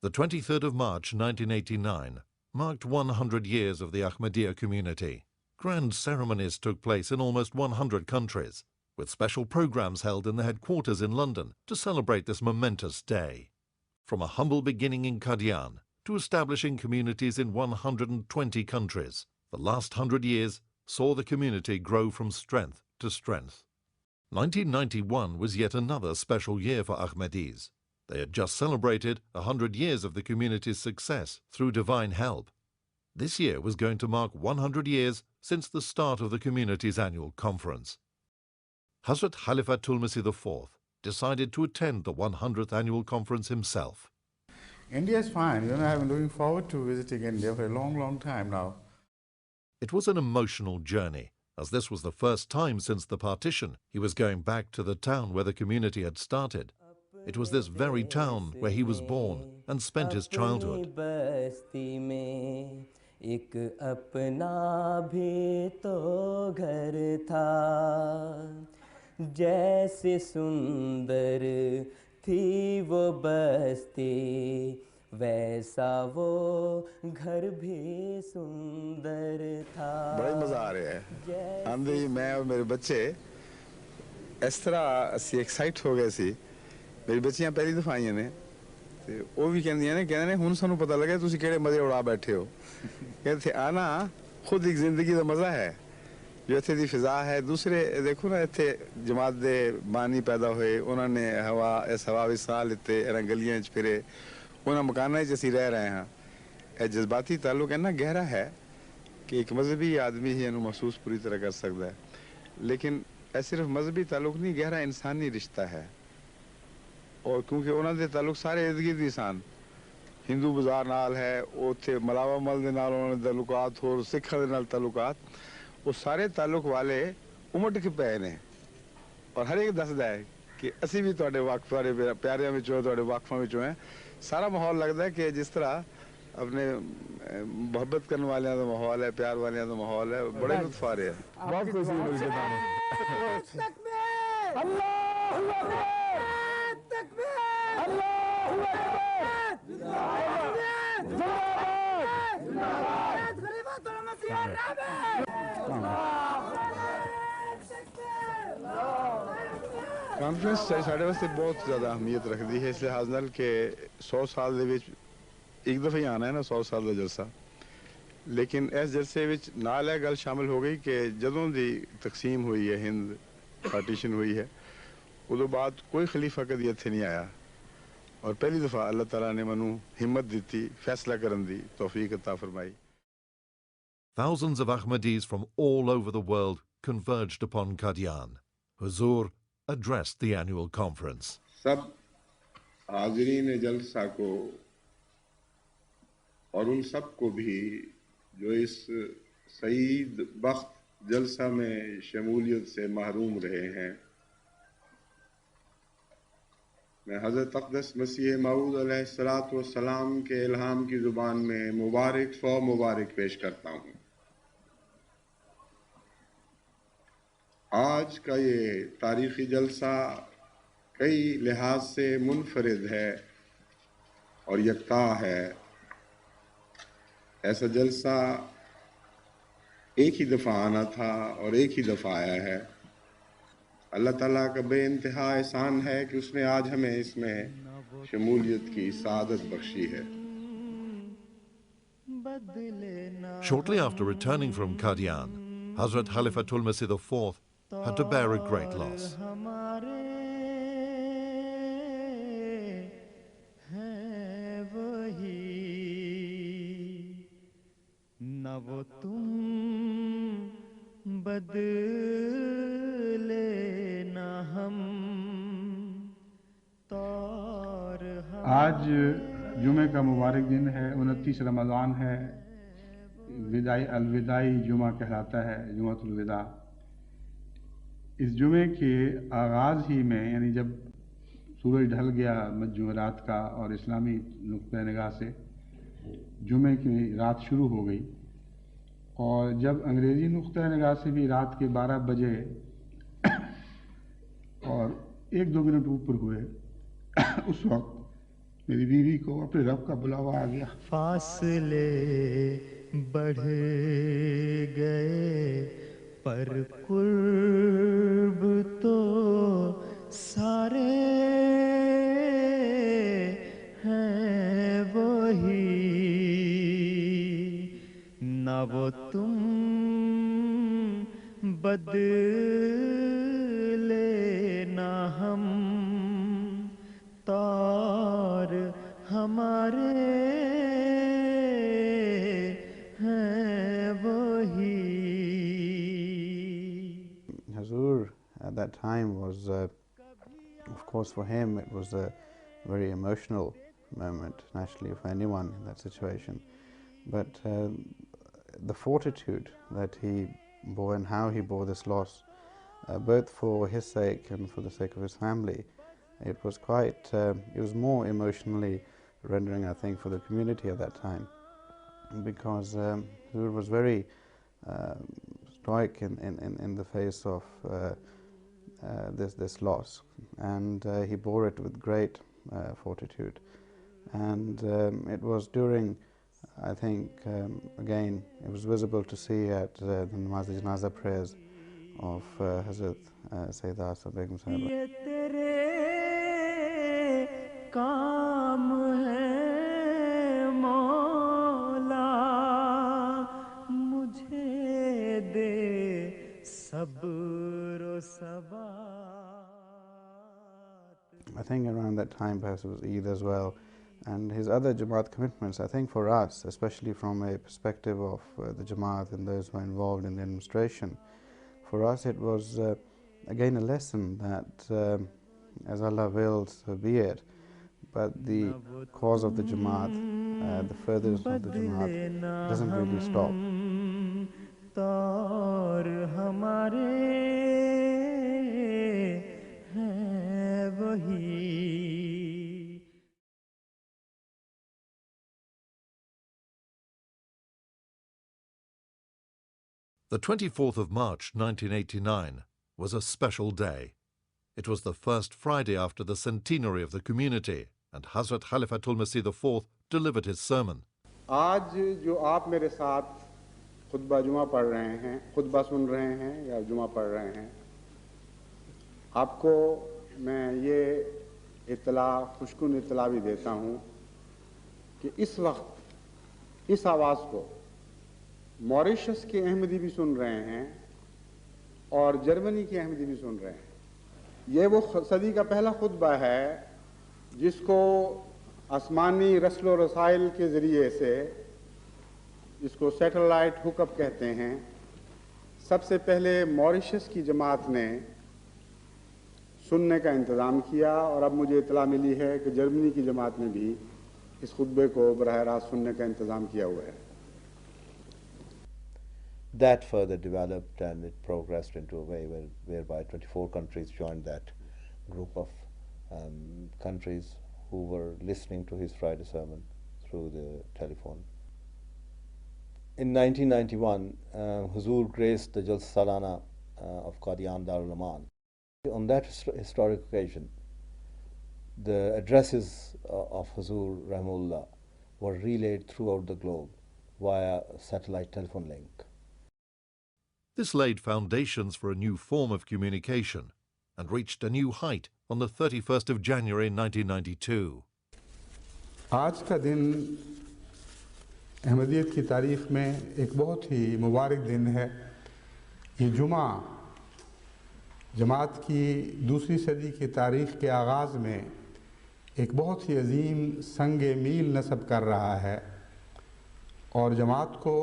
The 23rd of March 1989 marked 100 years of the Ahmadiyya community. Grand ceremonies took place in almost 100 countries, with special programs held in the headquarters in London to celebrate this momentous day. From a humble beginning in Qadian to establishing communities in 120 countries, the last 100 years saw the community grow from strength to strength. 1991 was yet another special year for Ahmadis. They had just celebrated 100 years of the community's success through divine help. This year was going to mark 100 years since the start of the community's annual conference. Hazrat Khalifatul Masih IV decided to attend the 100th annual conference himself. India is fine. I've been looking forward to visiting India for a long, long time now. It was an emotional journey, as this was the first time since the partition he was going back to the town where the community had started. It was this very town where he was born and spent his childhood. ایک اپنا بھی تو گھر تھا، جیسے سندر تھی وہ بستی ویسا وہ گھر بھی سندر تھا. بڑا مزہ آ رہا ہے. ہم بھی میں اور میرے بچے اس طرح اسی ایکسائٹ ہو گئے سی. میری بچیاں پہلی دفعہ آئی نے تے وہ بھی کہندیاں نے ہن سانوں پتہ لگا تسی کیڑے مزے اڑا بیٹھے ہو. کہتے تھے آنا خود ایک زندگی دا مزہ ہے جو اتھے دی فضا ہے. دوسرے دیکھو نا اتھے جماعت دے بانی پیدا ہوئے، انہوں نے اس ہوا بھی ساہ لیتے، انہاں گلیاں وچ پھرے، انہاں مکاناں وچ اسی رہ رہے ہاں. اے جذباتی تعلق اتنا گہرا ہے کہ ایک مذہبی آدمی ہی انہوں محسوس پوری طرح کر سکتا ہے. لیکن اے صرف مذہبی تعلق نہیں، گہرا انسانی رشتہ ہے. اور کیونکہ انہوں دے تعلق سارے ارد گرد انسان ہندو بازار نال ہے، اتنے ملاوا مل دے نال انہوں نے تعلقات، اور سکھاں دے نال تعلقات، وہ سارے تعلق والے امٹ کے پے نے. اور ہر ایک دسدا ہے کہ اسی بھی تواڈے واقف تواڈے پیاریاں وچوں تواڈے واقفاں وچوں ہیں. سارا ماحول لگتا ہے کہ جس طرح اپنے محبت کرنے والیاں دا ماحول ہے، پیار والیاں دا ماحول ہے. بڑے لطف آ رہے ہیں. بہت خوشی مل کے کانفرنس ساڈے واسطے بہت زیادہ اہمیت رکھتی ہے اس لحاظ نال کہ 100 سال دے وچ ایک دفعہ ہی آنا ہے نا 100 سال دا جلسہ. لیکن اس جلسے وچ نال یہ گل شامل ہو گئی کہ جدوں دی تقسیم ہوئی ہے، ہند پارٹیشن ہوئی ہے، ادو بعد کوئی خلیفہ کدی اتھے نہیں آیا. اور پہلی دفعہ اللہ تعالیٰ نے منو ہمت دیتی، فیصلہ کرن دی توفیق عطا فرمائی. Thousands of Ahmadis from all over the world converged upon Qadian. Huzur addressed the annual conference. سب حاضرین جلسہ کو اور ان سب کو بھی جو اس سعید بخت جلسہ میں شمولیت سے محروم رہے ہیں، میں حضرت اقدس مسیح موعود علیہ الصلوۃ والسلام کے الہام کی زبان میں مبارک 100 مبارک پیش کرتا ہوں. آج کا یہ تاریخی جلسہ کئی لحاظ سے منفرد ہے اور یکتا ہے. ایسا جلسہ ایک ہی دفعہ آنا تھا اور ایک ہی دفعہ آیا ہے. اللہ تعالیٰ کا بے انتہا احسان ہے کہ اس نے آج ہمیں اس میں شمولیت کی سعادت بخشی ہے. Shortly after returning from Qadian, Hazrat Khalifatul Masih IV had to bear a great loss. آج جمعے کا مبارک دن ہے، 29 رمضان ہے، الوداعی جمعہ کہلاتا ہے، جمعۃ الوداع. اس جمعے کے آغاز ہی میں، یعنی جب سورج ڈھل گیا جمعرات کا اور اسلامی نقطۂ نگاہ سے جمعے کی رات شروع ہو گئی، اور جب انگریزی نقطۂ نگاہ سے بھی رات کے 12 بجے اور 1-2 منٹ اوپر ہوئے، اس وقت میری بیوی کو اپنے رب کا بلاوا آ گیا. فاصلے بڑھ گئے پر قرب تو سارے ہیں وہی، نہ وہ تم بدلے نہ ہم تار ہمارے ہیں وہی. Hazur at that time was, of course for him it was a very emotional moment, naturally for anyone in that situation. But the fortitude that he bore and how he bore this loss, both for his sake and for the sake of his family, it was quite, it was more emotionally rendering, I think, for the community at that time, because Hazur was very stoic in the face of this loss, and he bore it with great fortitude. And it was during, I think, again, it was visible to see at the Namaz Janaza prayers of Hazrat Sayyidah Asad Begum Sahib. یہ تیرے کام ہے مولا، مجھے دے صبر و ثبات. I think around that time perhaps it was Eid as well, and his other Jamaat commitments. I think for us, especially from a perspective of the Jamaat and those who are involved in the administration, for us it was again a lesson that as Allah wills, so be it, but the cause of the Jamaat, the furtherance of the Jamaat doesn't really stop. تار ہمارے ہیں وہی. The 24th of March 1989 was a special day. It was the first Friday after the centenary of the community, and Hazrat Khalifatul Masih IV delivered his sermon. آج جو آپ میرے ساتھ خطبہ جمعہ پڑھ رہے ہیں، خطبہ سن رہے ہیں یا جمعہ پڑھ رہے ہیں، آپ کو میں یہ اطلاع، خوشکن اطلاع بھی دیتا ہوں کہ اس وقت اس آواز کو موریشس کے احمدی بھی سن رہے ہیں اور جرمنی کے احمدی بھی سن رہے ہیں. یہ وہ صدی کا پہلا خطبہ ہے جس کو آسمانی رسل و رسائل کے ذریعے سے، جس کو سیٹلائٹ ہک اپ کہتے ہیں، سب سے پہلے موریشس کی جماعت نے سننے کا انتظام کیا، اور اب مجھے اطلاع ملی ہے کہ جرمنی کی جماعت نے بھی اس خطبے کو براہ راست سننے کا انتظام کیا ہوا ہے. That further developed and it progressed into a way whereby 24 countries joined that group of countries who were listening to his Friday sermon through the telephone. In 1991, Huzur graced the Jalsa Salana of Qadian Darul Aman. On that historic occasion, the addresses of Huzur Rahimullah were relayed throughout the globe via satellite telephone link. This laid foundations for a new form of communication, and reached a new height on the 31st of January 1992. आज का दिन अहमदियत की तारीख में एक बहुत ही मुबारक दिन है। ये जुमा जमात की दूसरी सदी की तारीख के आगाज़ में एक बहुत ही अजीम संग मील नस्ब कर रहा है और जमात को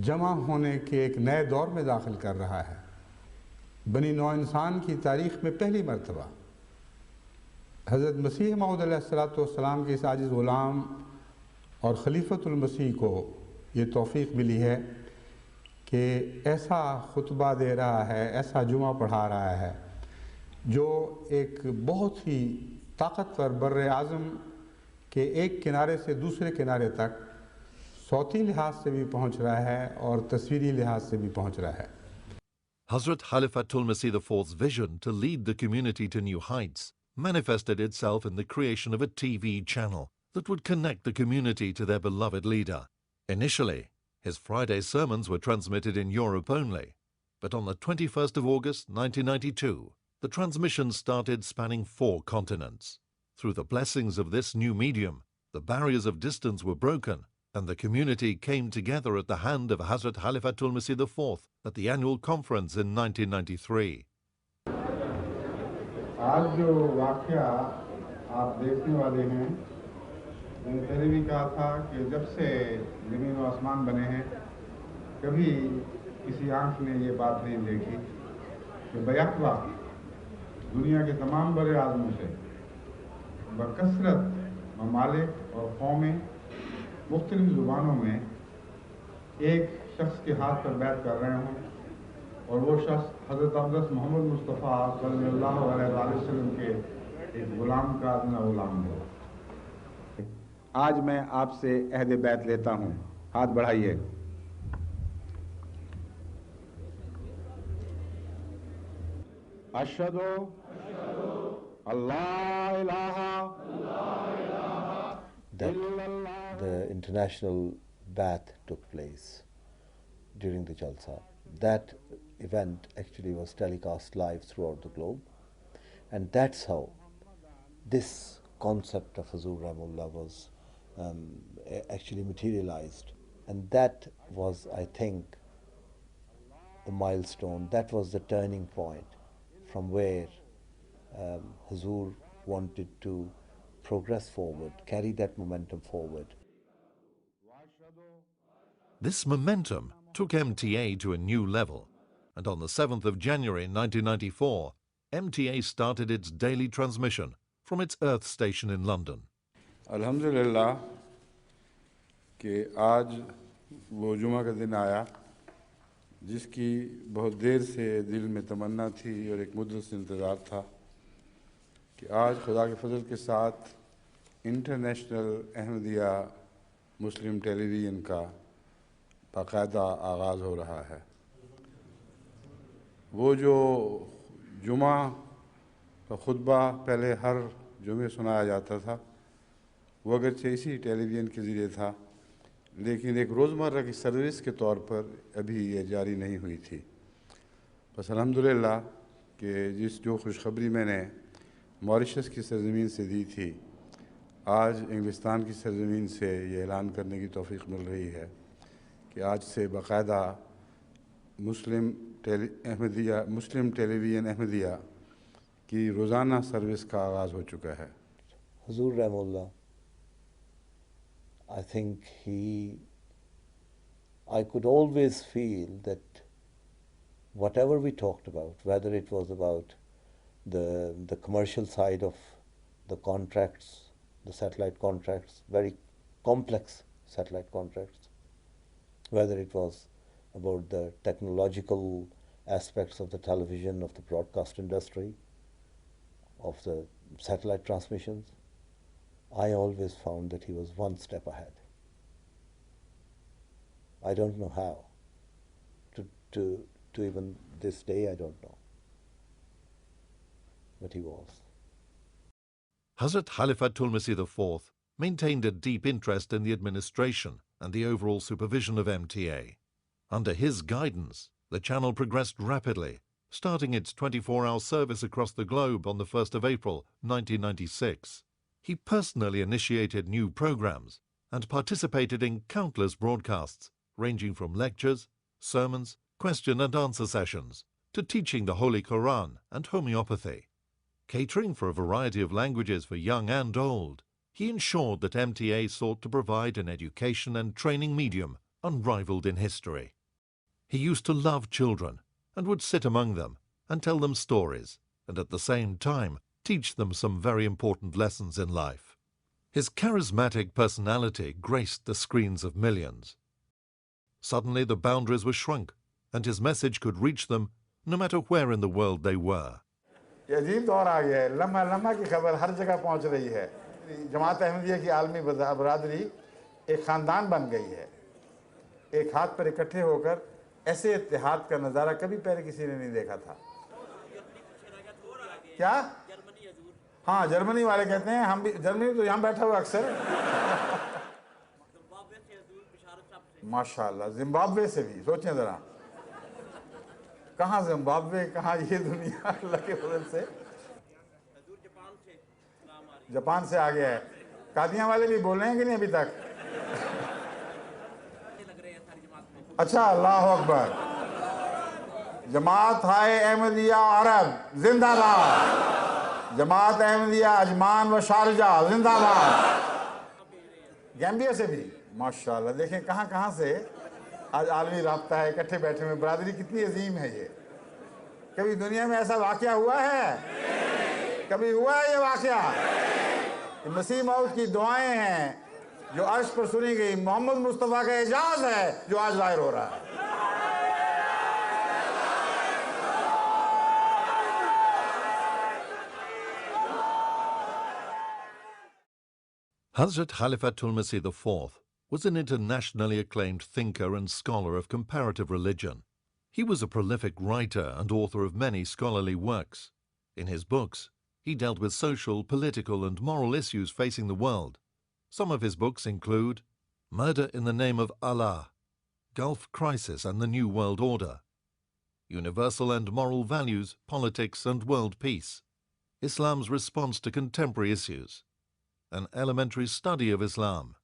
जमा होने के एक नए दौर में दाखिल कर रहा है। बनी नौ इंसान की तारीख में पहली मरतबा हज़रत मसीह मऊद अलैहिस्सलाम के इस आजिज़ ग़ुलाम और खलीफतुल मसीह को ये तौफ़ीक़ मिली है कि ऐसा खुतबा दे रहा है, ऐसा जुमा पढ़ा रहा है जो एक बहुत ही ताकतवर बर्रे आज़म के एक किनारे से दूसरे किनारे तक सौती लिहाज से भी पहुँच रहा है और तस्वीरी लिहाज से भी पहुँच रहा है। Hazrat Khalifatul Masih IV's vision to lead the community to new heights manifested itself in the creation of a TV channel that would connect the community to their beloved leader. Initially, his Friday sermons were transmitted in Europe only, but on the 21st of August 1992, the transmissions started spanning 4 continents. Through the blessings of this new medium, the barriers of distance were broken and the community came together at the hand of Hazrat Khalifatul Masih IV at the annual conference in 1993. आज जो वाक़या आप देखने वाले हैं, मैंने पहले भी कहा था कि जब से ज़मीन और आसमान बने हैं कभी किसी आँख ने ये बात नहीं देखी कि बैक वक्त दुनिया के तमाम बड़े आज़मों से बकसरत ममालिक और कौमें मुख्तलिफ ज़ुबानों में एक शख्स के हाथ पर बैत कर रहे हों और वो शख्स हज़रत अक़दस मोहम्मद मुस्तफ़ा सल्लल्लाहु अलैहि वसल्लम के एक ग़ुलाम का अदना ग़ुलाम हो। आज मैं आपसे अहद बैत लेता हूँ, हाथ बढ़ाइए। अशहदु अल्लाह इलाहा that the international bath took place during the Jalsa. That event actually was telecast live throughout the globe, and that's how this concept of Hazur Rahimahullah was actually materialized. And that was, I think, the milestone, that was the turning point from where Hazur wanted to progress forward, carry that momentum forward. This momentum took MTA to a new level, and on the 7th of January 1994, MTA started its daily transmission from its Earth station in London. अल्हम्दुलिल्लाह कि आज वो जुमा का दिन आया जिसकी बहुत देर से दिल में तमन्ना थी और एक मुद्दत से इंतज़ार था कि आज खुदा के फजल के साथ इंटरनेशनल अहमदिया मुस्लिम टेलीविज़न का बाकायदा आगाज़ हो रहा है। वो जो जुमा का खुतबा पहले हर जुमे सुनाया जाता था वो अगरचे इसी टेलीविज़न के ज़रिए था, लेकिन एक रोज़मर्रा की सर्विस के तौर पर अभी ये जारी नहीं हुई थी। बस अल्हम्दुलिल्लाह कि जो खुशखबरी मैंने मॉरिशस की सरज़मीन से दी थी, आज इंग्लिस्तान की सरज़मीन से ये ऐलान करने की तौफ़ीक़ मिल रही है कि आज से बाकायदा मुस्लिम टेलीविज़न अहमदिया की रोज़ाना सर्विस का आगाज़ हो चुका है। Hazur Rahimahullah, I think I could always feel that whatever we talked about, whether it was about the commercial side of the contracts, the satellite contracts, very complex satellite contracts, whether it was about the technological aspects of the television, of the broadcast industry, of the satellite transmissions, I always found that he was one step ahead. I don't know how. To even this day, I don't know. But he was. Hazrat Khalifatul Masih IV maintained a deep interest in the administration and the overall supervision of MTA. Under his guidance, the channel progressed rapidly starting its 24-hour service across the globe on the 1st of April 1996. He personally initiated new programs and participated in countless broadcasts, ranging from lectures, sermons, question and answer sessions, to teaching the Holy Quran and homeopathy. Catering for a variety of languages for young and old, he ensured that MTA sought to provide an education and training medium unrivaled in history. He used to love children and would sit among them and tell them stories, and at the same time teach them some very important lessons in life. His charismatic personality graced the screens of millions. Suddenly the boundaries were shrunk, and his message could reach them no matter where in the world they were. ये अजीब दौर आ गया है, लम्हा लम्हा की खबर हर जगह पहुंच रही है। जमात अहमदिया की आलमी बरादरी एक ख़ानदान बन गई है। एक हाथ पर इकट्ठे होकर ऐसे इत्तेहाद का नज़ारा कभी पहले किसी ने नहीं देखा था। क्या? हाँ, जर्मनी वाले कहते हैं, हम भी जर्मनी तो यहाँ बैठा हुआ अक्सर। माशाल्लाह, जिम्बाब्वे से भी, सोचें ज़रा, कहाँ जिम्बाब्वे, कहाँ ये दुनिया, अल्लाह के फजल से। जापान से आ गया है। कादियाँ वाले भी बोल रहे हैं कि नहीं अभी तक? अच्छा, अल्लाह अकबर। जमात हाय अहमदिया अरब जिंदाबाद। जमात अहमदिया अजमान व शारजा जिंदाबाद। गैम्बिया से भी माशाल्लाह, देखें कहाँ कहाँ से आज आलमी राब्ता है, इकट्ठे बैठे हुए। बरादरी कितनी अजीम है ये। कभी दुनिया में ऐसा वाक़या हुआ है? कभी हुआ है ये वाक़या? मसीह मौद की दुआएं हैं जो अर्श पर सुनी गई, मोहम्मद मुस्तफ़ा का एजाज है जो आज ज़ाहिर हो रहा है। Hazrat Khalifatul Masih IV was an internationally acclaimed thinker and scholar of comparative religion. He was a prolific writer and author of many scholarly works. In his books, he dealt with social, political, and moral issues facing the world. Some of his books include Murder in the Name of Allah, Gulf Crisis and the New World Order, Universal and Moral Values, Politics and World Peace, Islam's Response to Contemporary Issues, An Elementary Study of Islam,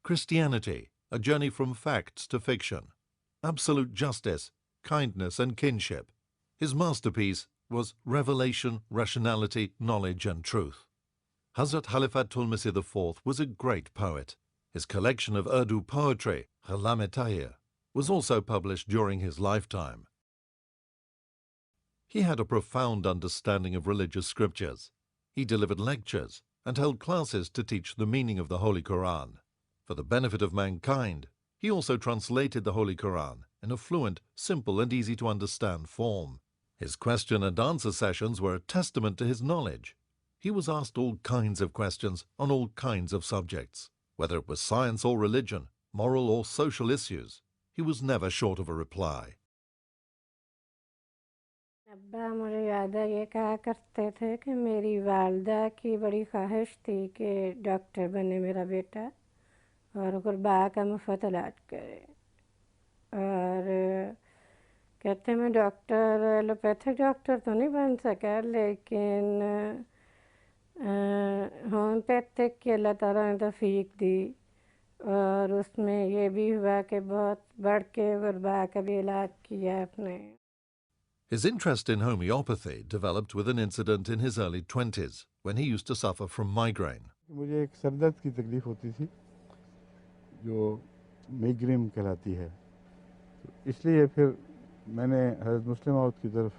Christianity, A Journey from Facts to Fiction, Absolute Justice, Kindness and Kinship. His masterpiece was Revelation, Rationality, Knowledge and Truth. Hazrat Khalifatul Masih IV was a great poet. His collection of Urdu poetry, Kalam-e-Tahir, was also published during his lifetime. He had a profound understanding of religious scriptures. He delivered lectures and held classes to teach the meaning of the Holy Quran. For the benefit of mankind, he also translated the Holy Quran in a fluent, simple and easy-to-understand form. His question and answer sessions were a testament to his knowledge. He was asked all kinds of questions on all kinds of subjects. Whether it was science or religion, moral or social issues, he was never short of a reply. अब्बा मुझे याद है ये कहा करते थे कि मेरी वालदा की बड़ी ख्वाहिश थी कि डॉक्टर बने मेरा बेटा और गुरबा का मुफ्त इलाज करे। और कहते मैं डॉक्टर एलोपैथिक डॉक्टर तो नहीं बन सका, लेकिन होम्योपैथिक की अल्लाह ताला ने तौफीक दी और उसमें ये भी हुआ कि बहुत बढ़ के गुरबा का भी इलाज किया आपने। His interest in homeopathy developed with an incident in his early 20s when he used to suffer from migraine. मुझे एक सर दर्द की तकलीफ होती थी जो माइग्रेन कहलाती है, तो इसलिए फिर मैंने हज़रत मुस्लिम मौद की तरफ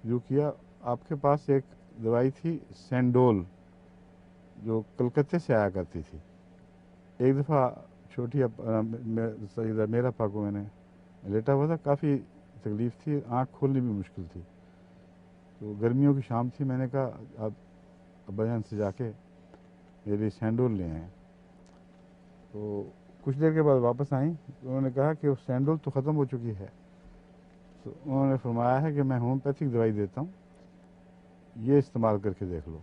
रुजू किया। आपके पास एक दवाई थी सैंडोल जो कलकत्ते से आया करती थी। एक दफ़ा छोटी सईदा मेरा पा को मैंने लेटा हुआ था, काफ़ी तकलीफ़ थी, आँख खोलनी भी मुश्किल थी। तो गर्मियों की शाम थी, मैंने कहा आप अब्बा जान से जाके मेरे लिए सैंडोल ले आए। तो कुछ देर के बाद वापस आई, तो उन्होंने कहा कि वो सैंडोल तो ख़त्म हो चुकी है। तो उन्होंने फरमाया है कि मैं होम्योपैथिक दवाई देता हूँ, ये इस्तेमाल करके देख लो।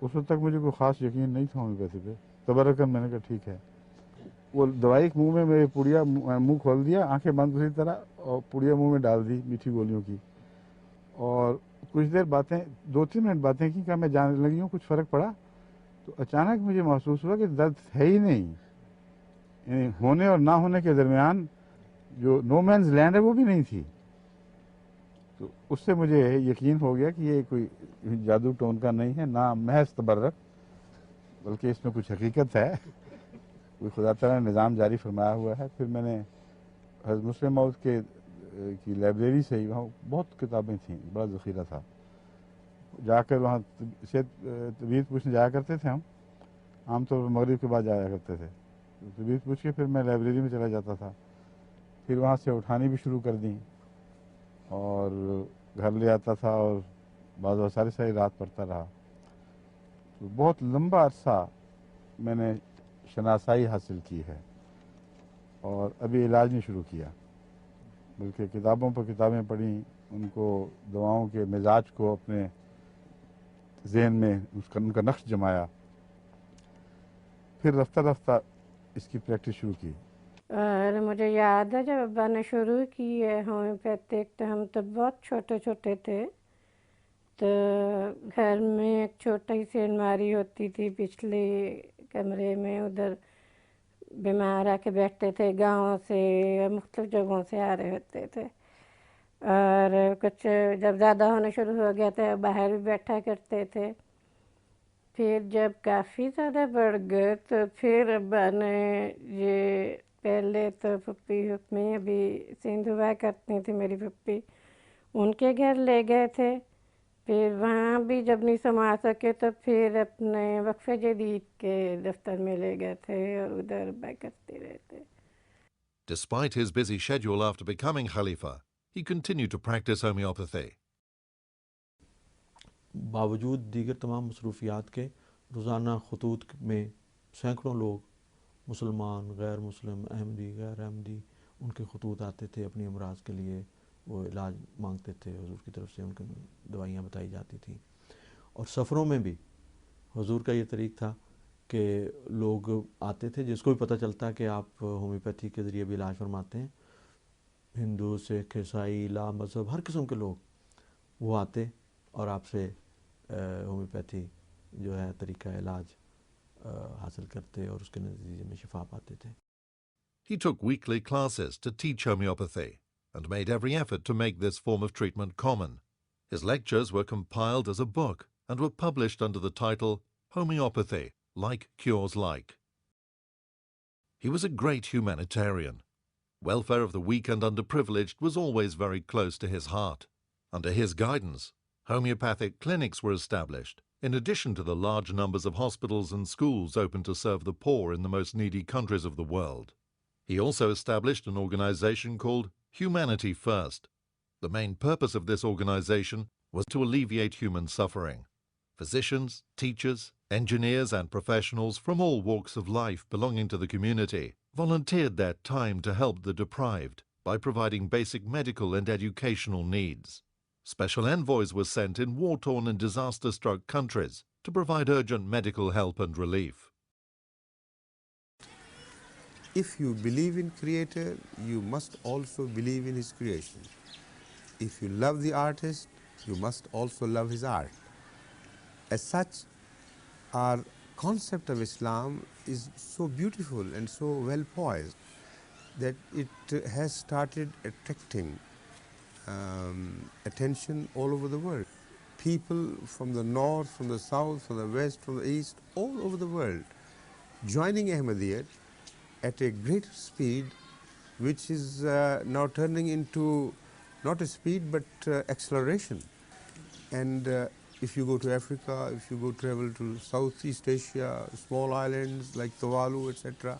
उस वक्त तक मुझे कोई ख़ास यकीन नहीं था होम्योपैथी पे, तबरकन मैंने कहा ठीक है। वो दवाई मुंह में मेरे पुड़िया मुंह खोल दिया, आंखें बंद उसी तरह, और पुड़िया मुंह में डाल दी मीठी गोलियों की। اور کچھ دیر باتیں 2-3 منٹ باتیں کی کہ میں جانے لگی ہوں, کچھ فرق پڑا, تو اچانک مجھے محسوس ہوا کہ درد ہے ہی نہیں, یعنی ہونے اور نہ ہونے کے درمیان جو نو مینز لینڈ ہے وہ بھی نہیں تھی. تو اس سے مجھے یقین ہو گیا کہ یہ کوئی جادو ٹون کا نہیں ہے, نہ محض تبرک, بلکہ اس میں کچھ حقیقت ہے, کوئی خدا تعالیٰ نے نظام جاری فرمایا ہوا ہے. پھر میں نے حضرت مسلم موعود کی لائبریری سے ہی, وہاں بہت کتابیں تھیں, بڑا ذخیرہ تھا, جا کر وہاں طبیعت پوچھنے جایا کرتے تھے ہم, عام طور پر مغرب کے بعد جایا کرتے تھے. طبیعت پوچھ کے پھر میں لائبریری میں چلا جاتا تھا, پھر وہاں سے اٹھانی بھی شروع کر دیں اور گھر لے آتا تھا اور بعض ساری رات پڑھتا رہا. تو بہت لمبا عرصہ میں نے شناسائی حاصل کی ہے اور ابھی علاج نہیں شروع کیا, بلکہ کتابوں پر کتابیں پڑھیں, ان کو دواؤں کے مزاج کو اپنے ذہن میں ان کا نقش جمایا, پھر رفتہ رفتہ اس کی پریکٹس شروع کی. اور مجھے یاد ہے جب ابا نے شروع کی ہے ہومیوپیتھک, تو ہم تو بہت چھوٹے چھوٹے تھے, تو گھر میں ایک چھوٹی سی الماری ہوتی تھی پچھلے کمرے میں, ادھر بیمار آ کے بیٹھتے تھے, گاؤں سے مختلف جگہوں سے آ رہے ہوتے تھے, اور کچھ جب زیادہ ہونا شروع ہو گیا تو باہر بھی بیٹھا کرتے تھے. پھر جب کافی زیادہ بڑھ گئے تو پھر ابا نے یہ پہلے تو پھپھی میں ابھی سندھ ہوا کرتی تھی میری پھپھی, ان کے گھر لے گئے تھے. پھر وہاں بھی جب نہیں سما سکے تو پھر اپنے وقف جدید کے دفتر میں لے گئے تھے اور ادھر ابا کرتے رہتے. Despite his busy schedule after becoming Khalifa, he continued to practice homeopathy. باوجود دیگر تمام مصروفیات کے روزانہ خطوط میں سینکڑوں لوگ, مسلمان, غیر مسلم, احمدی, غیر احمدی, ان کے خطوط آتے تھے اپنی امراض کے لیے, وہ علاج مانگتے تھے, حضور کی طرف سے ان کو دوائیاں بتائی جاتی تھیں. اور سفروں میں بھی حضور کا یہ طریق تھا کہ لوگ آتے تھے, جس کو بھی پتہ چلتا کہ آپ ہومیوپیتھی کے ذریعے بھی علاج فرماتے ہیں, ہندو, سکھ, عیسائی, لا مذہب, ہر قسم کے لوگ وہ آتے اور آپ سے ہومیوپیتھی جو ہے طریقہ علاج حاصل کرتے اور اس کے نتیجے میں شفا پاتے تھے. He took weekly classes to teach homeopathy and made every effort to make this form of treatment common. His lectures were compiled as a book and were published under the title Homeopathy, Like Cures Like. He was a great humanitarian. Welfare of the weak and underprivileged was always very close to his heart. Under his guidance, homeopathic clinics were established, in addition to the large numbers of hospitals and schools open to serve the poor in the most needy countries of the world. He also established an organization called Humanity First. The main purpose of this organization was to alleviate human suffering. Physicians, teachers, engineers, and professionals from all walks of life belonging to the community volunteered their time to help the deprived by providing basic medical and educational needs. Special envoys were sent in war-torn and disaster-struck countries to provide urgent medical help and relief. If you believe in Creator, you must also believe in His creation. If you love the artist, you must also love his art. As such, our concept of Islam is so beautiful and so well poised that it has started attracting attention all over the world. People from the north, from the south, from the west, from the east, all over the world, joining Ahmadiyya at a greater speed, which is now turning into not a speed but acceleration. And if you go to Africa, if you go travel to Southeast Asia, small islands like Tuvalu, etc.,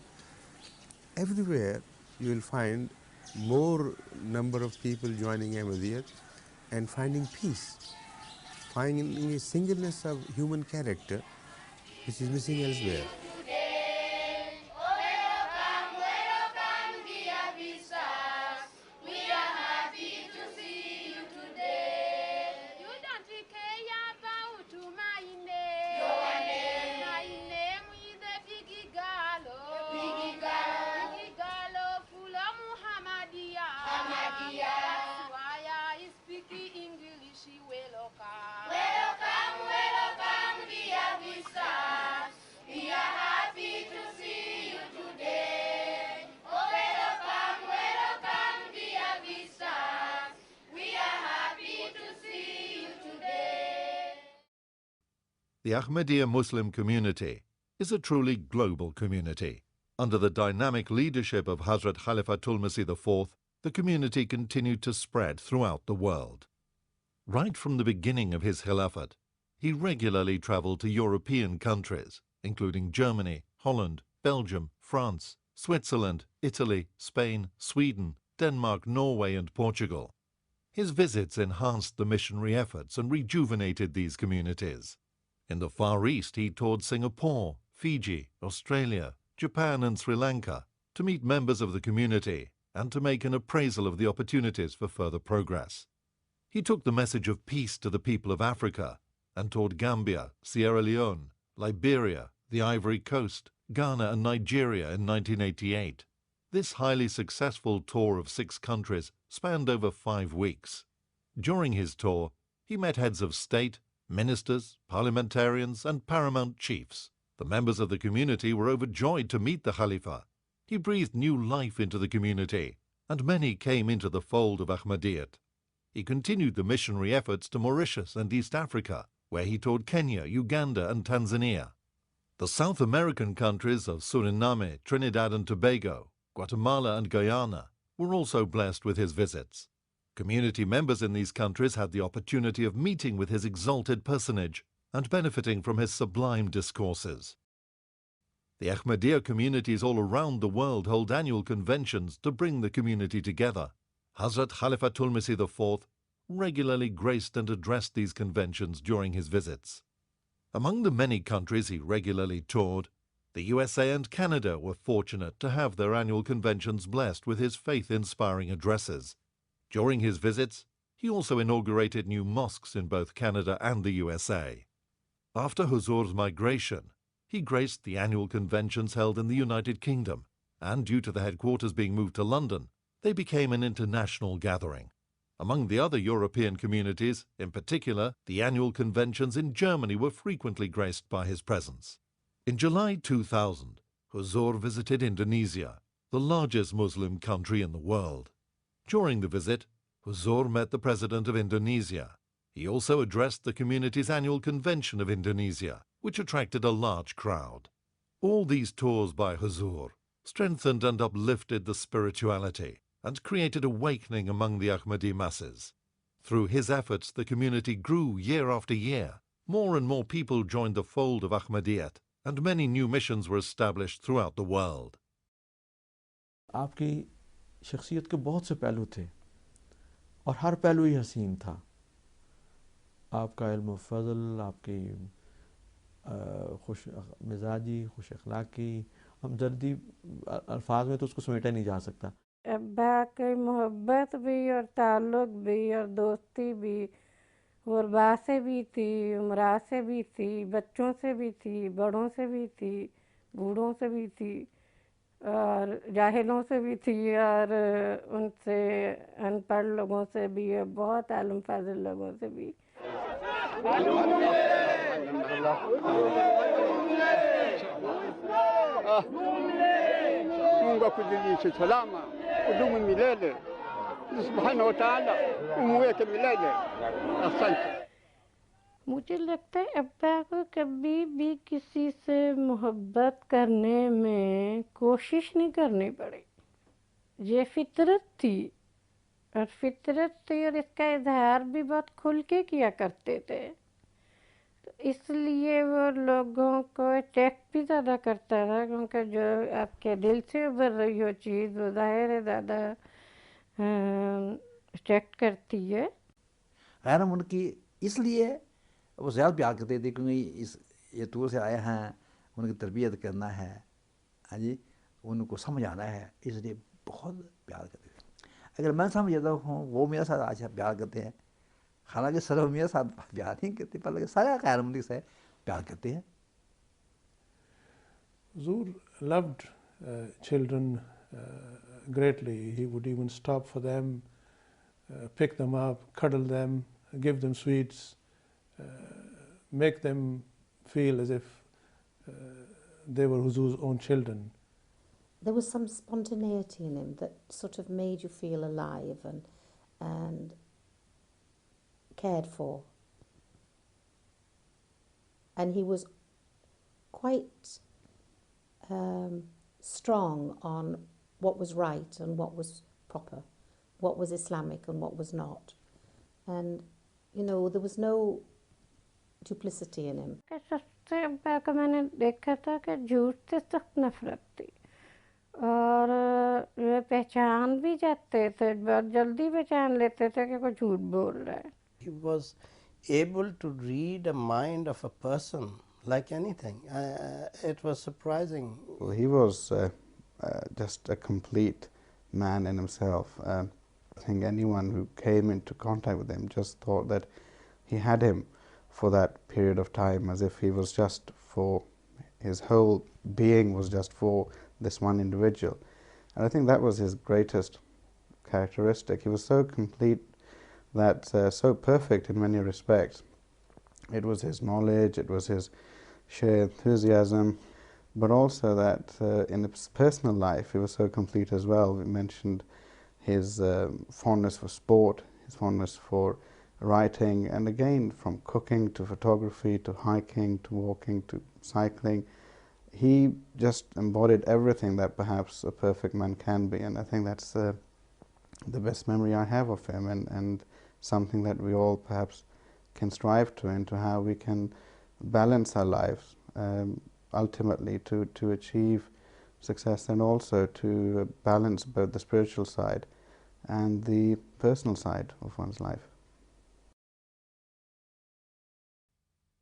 everywhere you will find more number of people joining Ahmadiyya and finding peace, finding a singleness of human character which is missing elsewhere. The Ahmadiyya Muslim Community is a truly global community. Under the dynamic leadership of Hazrat Khalifatul Masih IV, the community continued to spread throughout the world. Right from the beginning of his Khilafat, he regularly traveled to European countries, including Germany, Holland, Belgium, France, Switzerland, Italy, Spain, Sweden, Denmark, Norway, and Portugal. His visits enhanced the missionary efforts and rejuvenated these communities. In the Far East, he toured Singapore, Fiji, Australia, Japan, and Sri Lanka to meet members of the community and to make an appraisal of the opportunities for further progress. He took the message of peace to the people of Africa and toured Gambia, Sierra Leone, Liberia, the Ivory Coast, Ghana, and Nigeria in 1988. This highly successful tour of 6 countries spanned over 5 weeks. During his tour, he met heads of state, ministers, parliamentarians, and paramount chiefs. The members of the community were overjoyed to meet the Khalifa. He breathed new life into the community, and many came into the fold of Ahmadiyyat. He continued the missionary efforts to Mauritius and East Africa, where he toured Kenya, Uganda, and Tanzania. The South American countries of Suriname, Trinidad and Tobago, Guatemala, and Guyana were also blessed with his visits. Community members in these countries had the opportunity of meeting with his exalted personage and benefiting from his sublime discourses. The Ahmadiyya communities all around the world hold annual conventions to bring the community together. Hazrat Khalifatul Masih IV regularly graced and addressed these conventions during his visits. Among the many countries he regularly toured, the USA and Canada were fortunate to have their annual conventions blessed with his faith-inspiring addresses. During his visits, he also inaugurated new mosques in both Canada and the USA. After Huzur's migration, he graced the annual conventions held in the United Kingdom, and due to the headquarters being moved to London, they became an international gathering. Among the other European communities, in particular, the annual conventions in Germany were frequently graced by his presence. In July 2000, Huzur visited Indonesia, the largest Muslim country in the world. During the visit, Huzur met the President of Indonesia. He also addressed the community's annual convention of Indonesia, which attracted a large crowd. All these tours by Huzur strengthened and uplifted the spirituality and created awakening among the Ahmadi masses. Through his efforts, the community grew year after year. More and more people joined the fold of Ahmadiyyat, and many new missions were established throughout the world. आपकी शख्सियत के बहुत से पहलू थे और हर पहलू ही हसीन था। आपका इल्म फ़ज़ल, आपकी खुश मिजाजी, खुश अखलाक़ी, हमदर्दी, अल्फाज में तो उसको समेटा नहीं जा सकता। अब्बा की मोहब्बत भी और ताल्लुक़ भी और दोस्ती भी गुरबा से भी थी, उमरा से भी थी, बच्चों से भी थी, बड़ों से भी थी, बूढ़ों से भी थी और जाहिलों से भी थी और उनसे अनपढ़ लोगों से भी और बहुत आलम फाजिल लोगों से भी। मुझे लगता है अब्बा को कभी भी किसी से मोहब्बत करने में कोशिश नहीं करनी पड़ी। ये फितरत थी और इसका इजहार भी बहुत खुल के किया करते थे, तो इसलिए वो लोगों को अट्रैक्ट भी ज़्यादा करता था, क्योंकि जो आपके दिल से उभर रही हो चीज़ वो ज़ाहिर है ज़्यादा अट्रैक्ट करती है। खैर हम उनकी इसलिए वो ज़्यादा प्यार करते थे क्योंकि ये दूर से आए हैं, उनकी तरबियत करना है, हाँ जी, उनको समझ आना है, इसलिए बहुत प्यार करते थे। अगर मैं समझ जाता हूँ वो मेरे साथ आज प्यार करते हैं, हालांकि सर मेरे साथ प्यार नहीं करते, पर सारे खैर उनके से प्यार करते हैं। Huzur loved children greatly. He would even stop for them, pick them up, cuddle them, give them sweets, make them feel as if they were Huzur's own children. There was some spontaneity in him that sort of made you feel alive and cared for. and he was quite strong on what was right and what was proper, what was Islamic and what was not. And, you know, there was no duplicity in him. सबसे पहले मैंने देखा था कि झूठ से सख्त नफरत थी और वे पहचान भी जाते थे, बहुत जल्दी पहचान लेते थे कि कोई झूठ बोल रहा है. He was able to read a mind of a person like anything. It was surprising. Well, he was just a complete man in himself. I think anyone who came into contact with him just thought that he had him for that period of time, as if he was just for, his whole being was just for this one individual. And I think that was his greatest characteristic. He was so complete, that so perfect in many respects. It was his knowledge, it was his sheer enthusiasm, but also that in his personal life he was so complete as well. We mentioned his fondness for sport, his fondness for writing, and again from cooking to photography to hiking to walking to cycling. He just embodied everything that perhaps a perfect man can be, and I think that's the best memory I have of him, and something that we all perhaps can strive to, into how we can balance our lives ultimately to achieve success, and also to balance both the spiritual side and the personal side of one's life.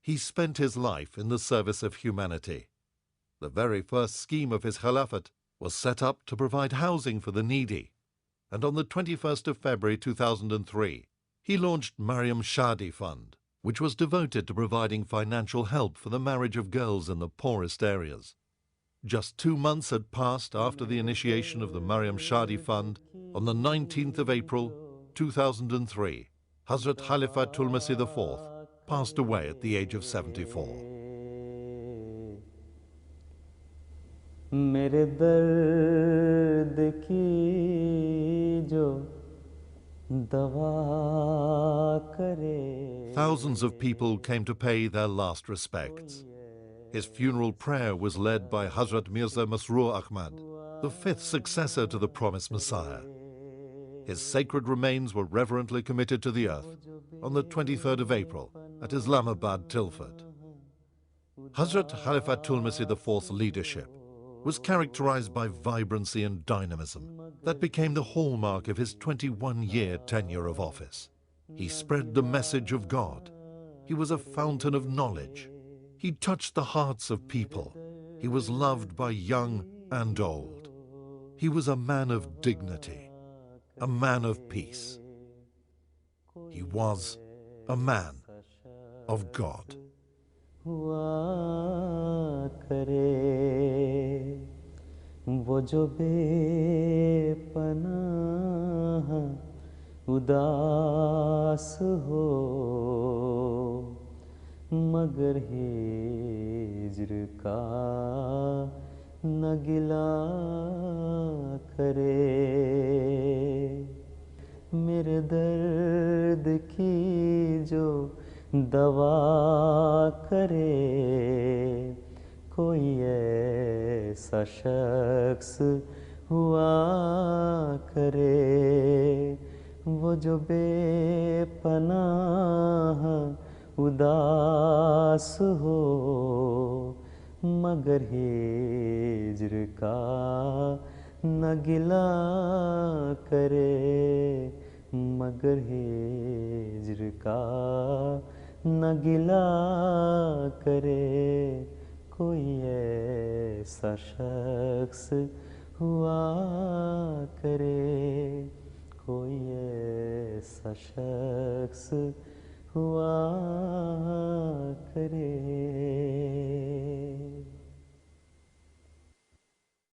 He spent his life in the service of humanity. The very first scheme of his Caliphate was set up to provide housing for the needy, and on the 21st of February 2003, he launched Mariam Shadi Fund, which was devoted to providing financial help for the marriage of girls in the poorest areas. Just 2 months had passed after the initiation of the Mariam Shadi Fund. On the 19th of April 2003, Hazrat Khalifatul Masih IV passed away at the age of 74. मेरे दर्द की जो दवा करे. Thousands of people came to pay their last respects. His funeral prayer was led by Hazrat Mirza Tahir Ahmad, the 5th successor to the promised Messiah. His sacred remains were reverently committed to the earth on the 23rd of April at Islamabad, Tilford. Hazrat Khalifatul Masih IV's leadership was characterized by vibrancy and dynamism that became the hallmark of his 21-year tenure of office. He spread the message of God. He was a fountain of knowledge. He touched the hearts of people. He was loved by young and old. He was a man of dignity, a man of peace. He was a man of God. हुआ करे वो जो बेपनाह उदास हो मगर हिज्र का न गिला करे मेरे दर्द की जो दवा करे कोई ऐसा शख्स हुआ करे वो जो बेपनाह उदास हो मगर हिज्र का न गिला करे मगर हिज्र का न गिला करे कोई ऐसा शख्स हुआ करे कोई ऐसा शख्स हुआ करे